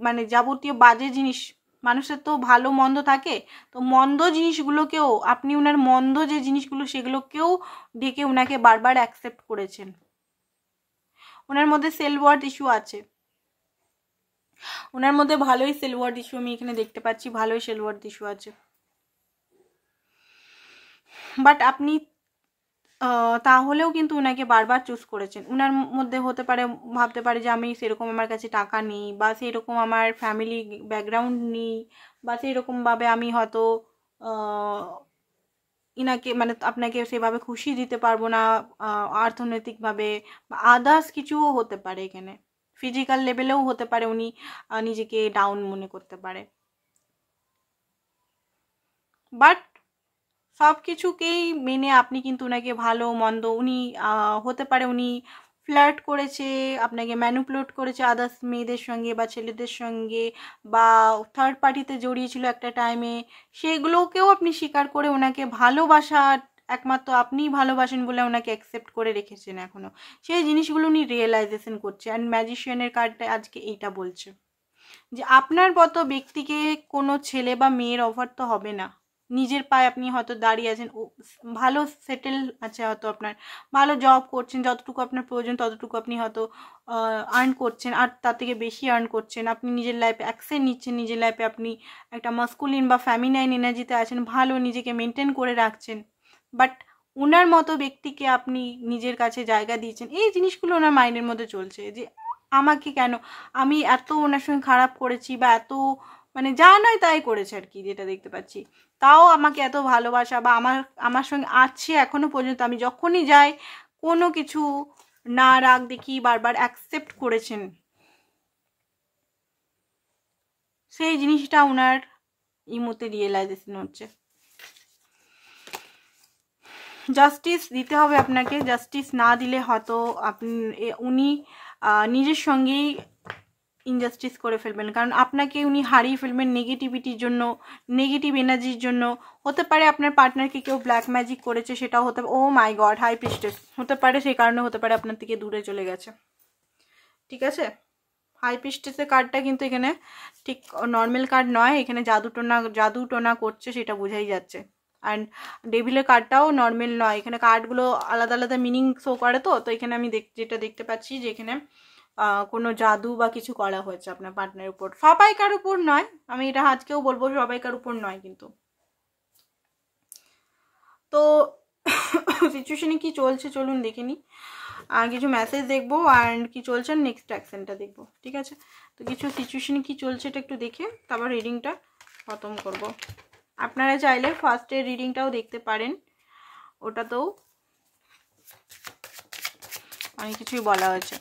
মানে যাবতীয় বাজে জিনিস, মানুষের তো ভালো মন্দ থাকে, তো মন্দ জিনিসগুলোকেও আপনি ওনার মন্দ যে জিনিসগুলো সেগুলোকেও ডেকে ওনাকে বারবার অ্যাকসেপ্ট করেছেন। ওনার মধ্যে সেলফ ওয়ার্থ ইস্যু আছে, ওনার মধ্যে ভালোই সেলফ ওয়ার্থ ইস্যু আমি এখানে দেখতে পাচ্ছি, ভালোই সেলফ ওয়ার্থ ইস্যু আছে। বাট আপনি তাহলেও কিন্তু ওনাকে বারবার চুজ করেছেন। ওনার মধ্যে হতে পারে, ভাবতে পারে যে আমি সেরকম আমার কাছে টাকা নেই, বা সেরকম আমার ফ্যামিলি ব্যাকগ্রাউন্ড নেই, বা সেরকমভাবে আমি হয়তো ইনাকে মানে আপনাকে সেভাবে খুশি দিতে পারবো না অর্থনৈতিকভাবে, বা আদার্স কিছুও হতে পারে, এখানে ফিজিক্যাল লেভেলেও হতে পারে উনি নিজেকে ডাউন মনে করতে পারে। বাট সব কিছুকেই মেনে আপনি কিন্তু ওনাকে ভালো মন্দ, উনি হতে পারে উনি ফ্লার্ট করেছে, আপনাকে ম্যানিপুলেট করেছে আদার্স মেয়েদের সঙ্গে বা ছেলেদের সঙ্গে, বা থার্ড পার্টিতে জড়িয়েছিল একটা টাইমে, সেগুলোকেও আপনি স্বীকার করে ওনাকে ভালোবাসা, একমাত্র আপনিই ভালোবাসেন বলে ওনাকে অ্যাকসেপ্ট করে রেখেছেন এখনও, সেই জিনিসগুলো উনি রিয়েলাইজেশন করছে। অ্যান্ড ম্যাজিশিয়ানের কার্ডটা আজকে এইটা বলছে যে আপনার মতো ব্যক্তিকে কোনো ছেলে বা মেয়ের অফার তো হবে না। নিজের পায়ে আপনি হয়তো দাঁড়িয়ে আছেন, ভালো সেটেল আছে, হয়তো আপনার ভালো জব করছেন, যতটুকু আপনার প্রয়োজন ততটুকু আপনি হয়তো আর্ন করছেন, আর তার থেকে বেশি আর্ন করছেন, আপনি নিজের লাইফে অ্যাকসেন্ট নিচ্ছেন, নিজের লাইফে আপনি একটা মাস্কুলিন বা ফ্যামিনাইন এনার্জিতে আছেন, ভালো নিজেকে মেনটেন করে রাখছেন। বাট ওনার মতো ব্যক্তিকে আপনি নিজের কাছে জায়গা দিয়েছেন, এই জিনিসগুলো ওনার মাইন্ডের মধ্যে চলছে যে আমাকে কেন, আমি এত ওনার সঙ্গে খারাপ করেছি, বা এত মানে যা নয় তাই করেছে আর কি, যেটা দেখতে পাচ্ছি, তাও আমাকে এত ভালোবাসা, বা আমার সঙ্গে আছে এখনো পর্যন্ত, আমি যখনই যাই কোনো কিছু না রাগ দেখি বারবার অ্যাকসেপ্ট করেছেন, সেই জিনিসটা ওনার এই মুহূর্তে রিয়েলাইজেশন হচ্ছে। জাস্টিস দিতে হবে আপনাকে, জাস্টিস না দিলে হয়তো উনি নিজের সঙ্গেই ইনজাস্টিস করে ফেলবেন, কারণ আপনাকে উনি হারিয়ে ফেলবেন নেগেটিভিটির জন্য, নেগেটিভ এনার্জির জন্য। হতে পারে আপনার পার্টনারকে কেউ ব্ল্যাক ম্যাজিক করেছে, সেটাও হতে পারে, ও মাই গড, হাই প্রিস্টেস হতে পারে, সেই কারণে হতে পারে আপনার থেকে দূরে চলে গেছে। ঠিক আছে, হাই প্রিস্টেসের কার্ডটা কিন্তু এখানে ঠিক নর্মাল কার্ড নয়, এখানে জাদু টোনা করছে, সেটা বোঝাই যাচ্ছে। অ্যান্ড ডেভিলের কার্ডটাও নর্মাল নয়, এখানে কার্ডগুলো আলাদা আলাদা মিনিং শো করে, তো এখানে আমি যেটা দেখতে পাচ্ছি যে এখানে কোনো জাদু বা কিছু করা হয়েছে আপনার পার্টনারের উপর, সবাইকার উপর নয়, আমি এটা আজকেও বলবো সবাইকার উপর নয় কিন্তু। তো সিচুয়েশনে কি চলছে চলুন দেখে নিই, কিছু মেসেজ দেখবো অ্যান্ড কি চলছে নেক্সট অ্যাকশনটা দেখবো। ঠিক আছে, তো কিছু সিচুয়েশনে কি চলছে এটা একটু দেখে তারপর রিডিংটা খতম করব। আপনারা চাইলে ফার্স্টের রিডিংটাও দেখতে পারেন, ওটাতেও অনেক কিছুই বলা হয়েছে।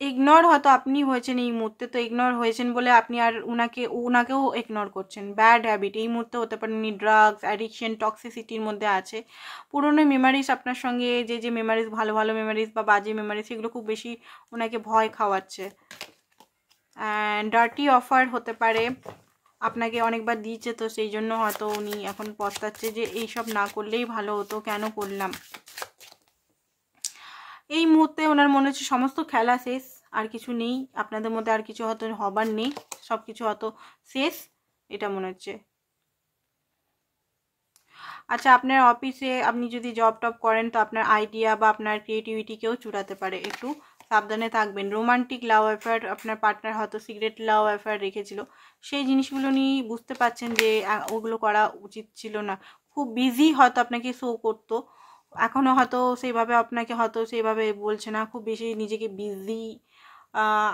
ইগনোর হয়তো আপনি হয়েছেন এই মুহূর্তে, তো ইগনোর হয়েছেন বলে আপনি আর ওনাকেও ইগনোর করছেন। ব্যাড হ্যাবিট এই মুহূর্তে হতে পারে, উনি ড্রাগস অ্যাডিকশন টক্সিসিটির মধ্যে আছে, পুরনো মেমারিজ আপনার সঙ্গে যে মেমারিজ ভালো ভালো মেমারিজ বা বাজে মেমারিজ সেগুলো খুব বেশি ওনাকে ভয় খাওয়াচ্ছে। অ্যান্ড ডার্টি অফার হতে পারে, আপনাকে অনেকবার দিয়েছে, তো সেই জন্য হয়তো উনি এখন পস্তাচ্ছে যে এইসব না করলেই ভালো হতো, কেন করলাম। এই মুহূর্তে ওনার মনে হচ্ছে সমস্ত খেলা শেষ, আর কিছু নেই আপনাদের মধ্যে, আর কিছু হয়তো হবার নেই, সব কিছু হয়তো শেষ, এটা মনে হচ্ছে। আচ্ছা, আপনার অফিসে আপনি যদি জব টপ করেন তো আপনার আইডিয়া বা আপনার ক্রিয়েটিভিটিকেও চুরাতে পারে, একটু সাবধানে থাকবেন। রোমান্টিক লাভ অ্যাফেয়ার, আপনার পার্টনার হয়তো সিক্রেট লাভ অ্যাফেয়ার রেখেছিল, সেই জিনিসগুলো নিয়ে বুঝতে পারছেন যে ওগুলো করা উচিত ছিল না। খুব বিজি হয়তো আপনাকে শো করতো, এখনও হয়তো সেইভাবে আপনাকে হয়তো সেইভাবে বলছে না, খুব বেশি নিজেকে বিজি,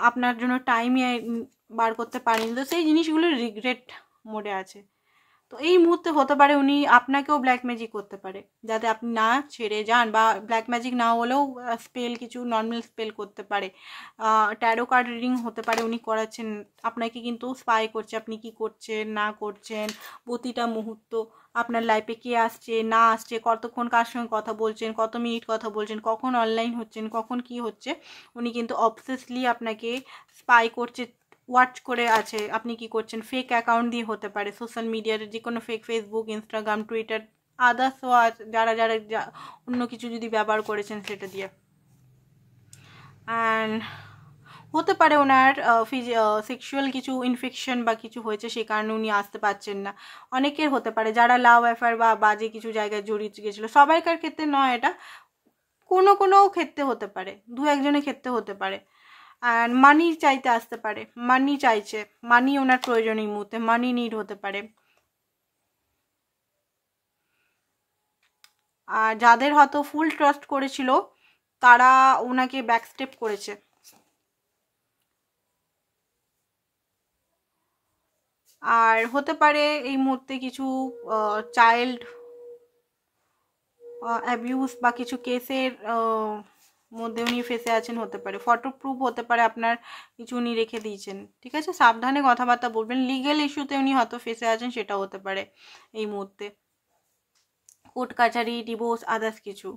আপনার জন্য টাইমই বার করতে পারেনি, তো সেই জিনিসগুলো রিগ্রেট মোডে আছে। তো এই মুহূর্তে হতে পারে উনি আপনাকেও ব্ল্যাক ম্যাজিক করতে পারে, যাতে আপনি না ছেড়ে যান, বা ব্ল্যাক ম্যাজিক না হলেও স্পেল, কিছু নর্মাল স্পেল করতে পারে, ট্যারো কার্ড রিডিং হতে পারে উনি করাচ্ছেন আপনাকে, কিন্তু স্পাই করছে আপনি কি করছেন না করছেন, প্রতিটা মুহূর্ত আপনার লাইফে কে আসছে না আসছে, কতক্ষণ কার সঙ্গে কথা বলছেন, কত মিনিট কথা বলছেন, কখন অনলাইন হচ্ছেন, কখন কি হচ্ছে, উনি কিন্তু অবসেসলি আপনাকে স্পাই করছে, ওয়াচ করে আছে আপনি কি করছেন। ফেক অ্যাকাউন্ট দিয়ে হতে পারে, সোশ্যাল মিডিয়ার যে কোনো ফেক, ফেসবুক, ইনস্টাগ্রাম, টুইটার, আদার্সও যারা যারা অন্য কিছু যদি ব্যবহার করেছেন সেটা দিয়ে। অ্যান্ড হতে পারে ওনার সেক্সুয়াল কিছু ইনফেকশন বা কিছু হয়েছে, সেই কারণে উনি আসতে পারছেন না। অনেকের হতে পারে যারা লাভ অ্যাফেয়ার বা বাজে কিছু জায়গায় জড়িয়ে গেছিলো, সবাইকার ক্ষেত্রে নয় এটা, কোনো কোনো ক্ষেত্রে হতে পারে, দু একজনের ক্ষেত্রে হতে পারে। অ্যান্ড মানি চাইতে আসতে পারে, মানি চাইছে, মানি ওনার প্রয়োজন এই মুহূর্তে, মানি নিড হতে পারে। আর যাদের হয়তো ফুল ট্রাস্ট করেছিল তারা ওনাকে ব্যাকস্টেপ করেছে। আর হতে পারে এই মুহূর্তে কিছু চাইল্ড অ্যাবিউজ বা কিছু কেসের মধ্যে উনি ফেসে আছেন, হতে পারে ফটো প্রুফ হতে পারে আপনার কিছু উনি রেখে দিয়েছেন। ঠিক আছে, সাবধানে কথাবার্তা বলবেন। লিগ্যাল ইস্যুতে উনি হয়তো ফেসে আছেন, সেটা হতে পারে এই মুহূর্তে, কোর্ট কাচারি, ডিভোর্স, আদার্স কিছু।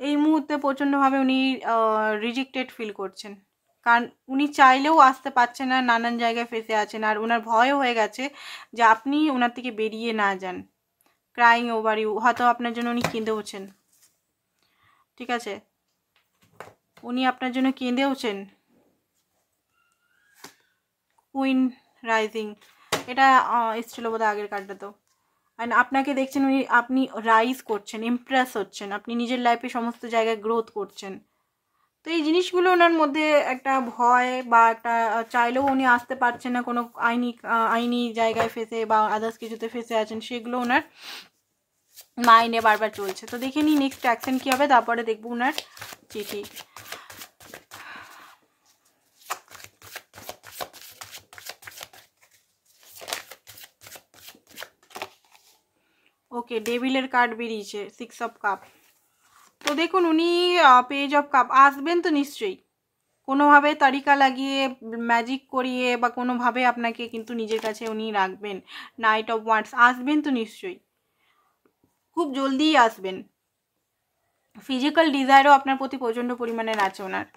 এই মুহূর্তে প্রচণ্ডভাবে উনি রিজেক্টেড ফিল করছেন, কারণ উনি চাইলেও আসতে পারছেন না, নানান জায়গায় ফেসে আছেন। আর ওনার ভয় হয়ে গেছে যে আপনি ওনার থেকে বেরিয়ে না যান। ক্রাইং ওভার ইউ, হয়তো আপনার জন্য উনি কেঁদেওছেন। ঠিক আছে, উনি আপনার জন্য কেঁদেওছেন। কুইন রাইজিং, এটা এসেছিল বোধহয় আগের কার্ডটা তো। অ্যান্ড আপনাকে দেখছেন উনি, আপনি রাইজ করছেন, ইমপ্রেস হচ্ছেন, আপনি নিজের লাইফে সমস্ত জায়গায় গ্রোথ করছেন। তো এই জিনিসগুলো ওনার মধ্যে একটা ভয় বা একটা চাইলেও উনি আসতে পারছেন না, কোনো আইনি জায়গায় ফেসে বা আদার্স কিছুতে ফেসে আছেন, সেগুলো ওনার মাইন্ডে বারবার চলছে। তো দেখে নিই নেক্সট অ্যাকশন কী হবে, তারপরে দেখবো ওনার চিঠি। ওকে, ডেভিলের কার্ড বেরিয়েছে, 6 অফ কাপ। তো দেখুন উনি পেজ অফ কাপ আসবেন তো নিশ্চয়ই, কোনোভাবে তারিকা লাগিয়ে, ম্যাজিক করিয়ে বা কোনোভাবে আপনাকে কিন্তু নিজের কাছে উনি রাখবেন। নাইট অফ ওয়ান্ডস, আসবেন তো নিশ্চয়ই, খুব জলদিই আসবেন। ফিজিক্যাল ডিজায়ারও আপনার প্রতি প্রচণ্ড পরিমাণের আছে ওনার।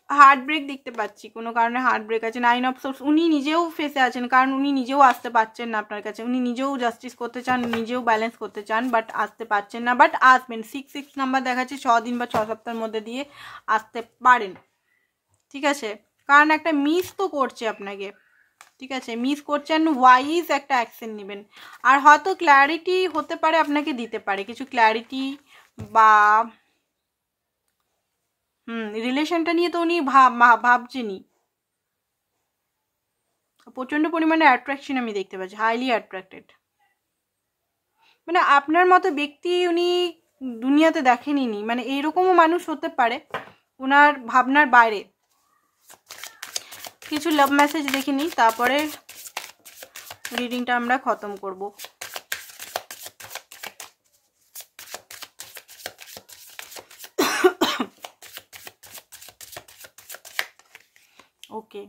হার্ট ব্রেক দেখতে পাচ্ছি, কোনো কারণে হার্ট ব্রেক আছে। 9 অফ সোর্স, উনি নিজেও ফেসে আছেন, কারণ উনি নিজেও আসতে পারছেন না আপনার কাছে। উনি নিজেও জাস্টিস করতে চান, নিজেও ব্যালেন্স করতে চান, বাট আসতে পারছেন না। বাট আসবেন, 6 নাম্বার দেখাচ্ছে, 6 দিন বা 6 সপ্তাহের মধ্যে দিয়ে আসতে পারেন। ঠিক আছে, কারণ একটা মিস তো করছে আপনাকে। ঠিক আছে, মিস করছেন, ওয়াইজ একটা অ্যাকশন নেবেন। আর হয়তো ক্ল্যারিটি হতে পারে আপনাকে দিতে পারে, কিছু ক্ল্যারিটি বা রিলেশনটা নিয়ে তো উনি ভাবছেনই। প্রচণ্ড পরিমাণে অ্যাট্রাকশন আমি দেখতে পাচ্ছি, হাইলি অ্যাট্রাক্টেড। মানে আপনার মতো ব্যক্তি উনি দুনিয়াতে দেখেনি, মানে এইরকমও মানুষ হতে পারে ওনার ভাবনার বাইরে। কিছু লাভ মেসেজ দেখে নিই, তারপরে রিডিংটা আমরা খতম করব। ওকে,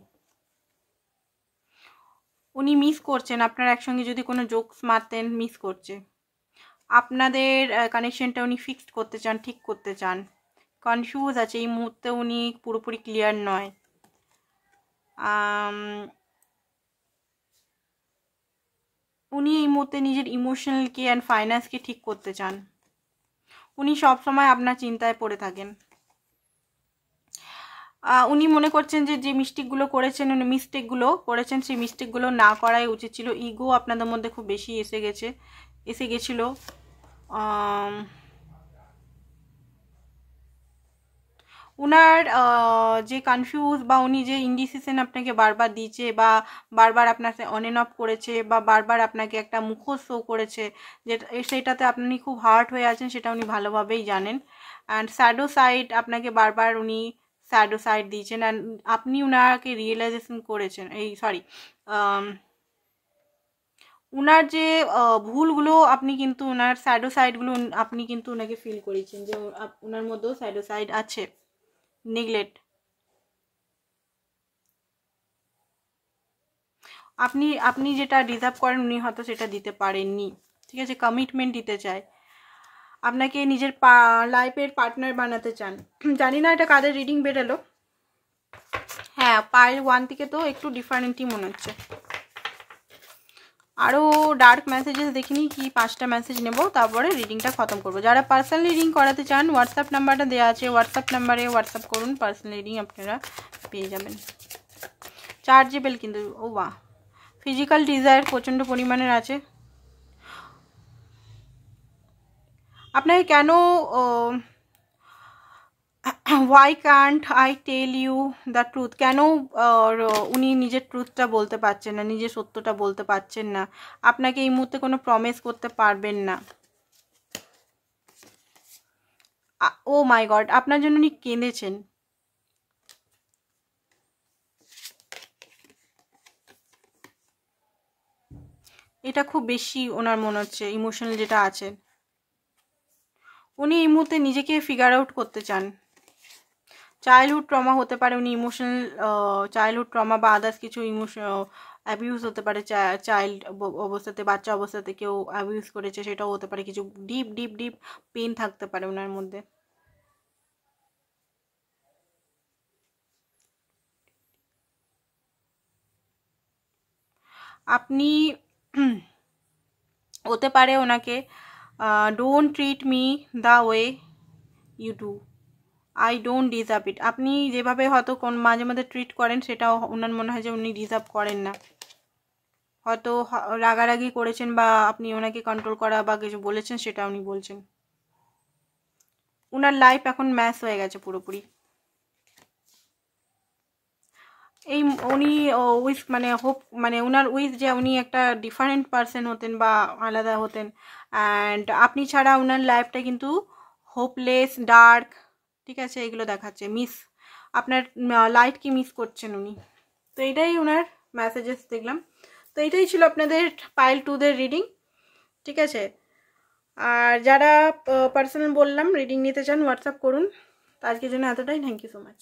উনি মিস করছেন, আপনার একসঙ্গে যদি কোনো জোকস মারতেন, মিস করছে। আপনাদের কানেকশনটা উনি ফিক্সড করতে চান, ঠিক করতে চান। কনফিউজ আছে এই মুহূর্তে, উনি পুরোপুরি ক্লিয়ার নয়। উনি এই মুহূর্তে নিজের ইমোশনালকে অ্যান্ড ফাইন্যান্সকে ঠিক করতে চান। উনি সবসময় আপনার চিন্তায় পড়ে থাকেন। উনি মনে করছেন যে যে মিস্টেকগুলো করেছেন, উনি মিস্টেকগুলো করেছেন, সেই মিস্টেকগুলো না করাই উচিত ছিল। ইগো আপনাদের মধ্যে খুব বেশি এসে গেছিলো। উনার যে কনফিউজ বা উনি যে ইনডিসিশন আপনাকে বারবার দিয়েছে, বা বারবার আপনাকে অন এন্ড অফ করেছে, বা বারবার আপনাকে একটা মুখোশ শো করেছে, যে সেটাতে আপনি খুব হার্ট হয়ে আছেন, সেটা উনি ভালোভাবেই জানেন। অ্যান্ড স্যাডো সাইড, আপনাকে বারবার উনি স্যাডো সাইড দিয়েছেন, অ্যান্ড আপনি উনাকে রিয়েলাইজেশন করেছেন, উনার যে ভুলগুলো আপনি কিন্তু উনার স্যাডো সাইডগুলো আপনি কিন্তু ওনাকে ফিল করেছেন যে উনার মধ্যেও স্যাডো সাইড আছে, নেগলেক্ট। আপনি যেটা ডিজার্ভ করেন উনি হয়তো সেটা দিতে পারেননি, ঠিক আছে। কমিটমেন্ট দিতে চায়, আপনাকে নিজের লাইফের পার্টনার বানাতে চান। জানি না এটা কাদের রিডিং বেরোলো। হ্যাঁ, পাইল 1 থেকে তো একটু ডিফারেন্টই মনে হচ্ছে। আরও ডার্ক মেসেজেস দেখিনি, কি 5টা মেসেজ নেব, তারপরে রিডিংটা খতম করবো। যারা পার্সোনালি রিডিং করাতে চান হোয়াটসঅ্যাপ নাম্বারটা দেওয়া আছে, হোয়াটসঅ্যাপ নাম্বারে হোয়াটসঅ্যাপ করুন, পার্সোনালি রিডিং আপনারা পেয়ে যাবেন। চার্জেবল কিন্তু, ও বাহ, ফিজিক্যাল ডিজায়ার প্রচণ্ড পরিমাণের আছে। আপনাকে কেন why can't I tell you the truth, কেন উনি নিজের ট্রুথটা বলতে পারছেন না, নিজের সত্যটা বলতে পারছেন না, আপনাকে এই মুহূর্তে কোনো প্রমিস করতে পারবেন না। ও মাই গড, আপনার জন্য উনি কেঁদেছেন। এটা খুব বেশি ওনার মনে হচ্ছে ইমোশনাল যেটা আছে, উনি এই মুহূর্তে নিজেকে ফিগার আউট করতে চান। চাইল্ডহুড ট্রমা হতে পারে, উনি ইমোশনাল চাইল্ডহুড ট্রমা বা আদার্স কিছু অ্যাবিউজ হতে পারে, চাইল্ড অবস্থাতে, বাচ্চা অবস্থাতে কেউ অ্যাবিউজ করেছে, সেটাও হতে পারে। কিছু ডিপ ডিপ ডিপ পেন থাকতে পারে ওনার মধ্যে। আপনি হতে পারে ওনাকে don't treat me the way you do, I don't deserve it. আপনি যেভাবে হয়তো মাঝে মাঝে ট্রিট করেন সেটাও ওনার মনে হয় যে উনি ডিজার্ভ করেন না, হয়তো রাগারাগি করেছেন বা আপনি ওনাকে কন্ট্রোল করা বা কিছু বলেছেন সেটা উনি বলছেন। ওনার লাইফ এখন ম্যাচ হয়ে গেছে পুরোপুরি। এই উনি উইস মানে হোপ মানে ওনার উইস যে উনি একটা ডিফারেন্ট পারসন হতেন বা আলাদা হতেন, অ্যান্ড আপনি ছাড়া ওনার লাইফটা কিন্তু হোপলেস, ডার্ক, ঠিক আছে, এগুলো দেখাচ্ছে। আপনার লাইট কি মিস করছেন উনি। তো এটাই ওনার মেসেজেস দেখলাম। তো এটাই ছিল আপনাদের পাইল 2-দের রিডিং, ঠিক আছে। আর যারা পার্সোনাল বললাম রিডিং নিতে চান হোয়াটসঅ্যাপ করুন। তো আজকের জন্য এতটাই, থ্যাংক ইউ সো মাচ।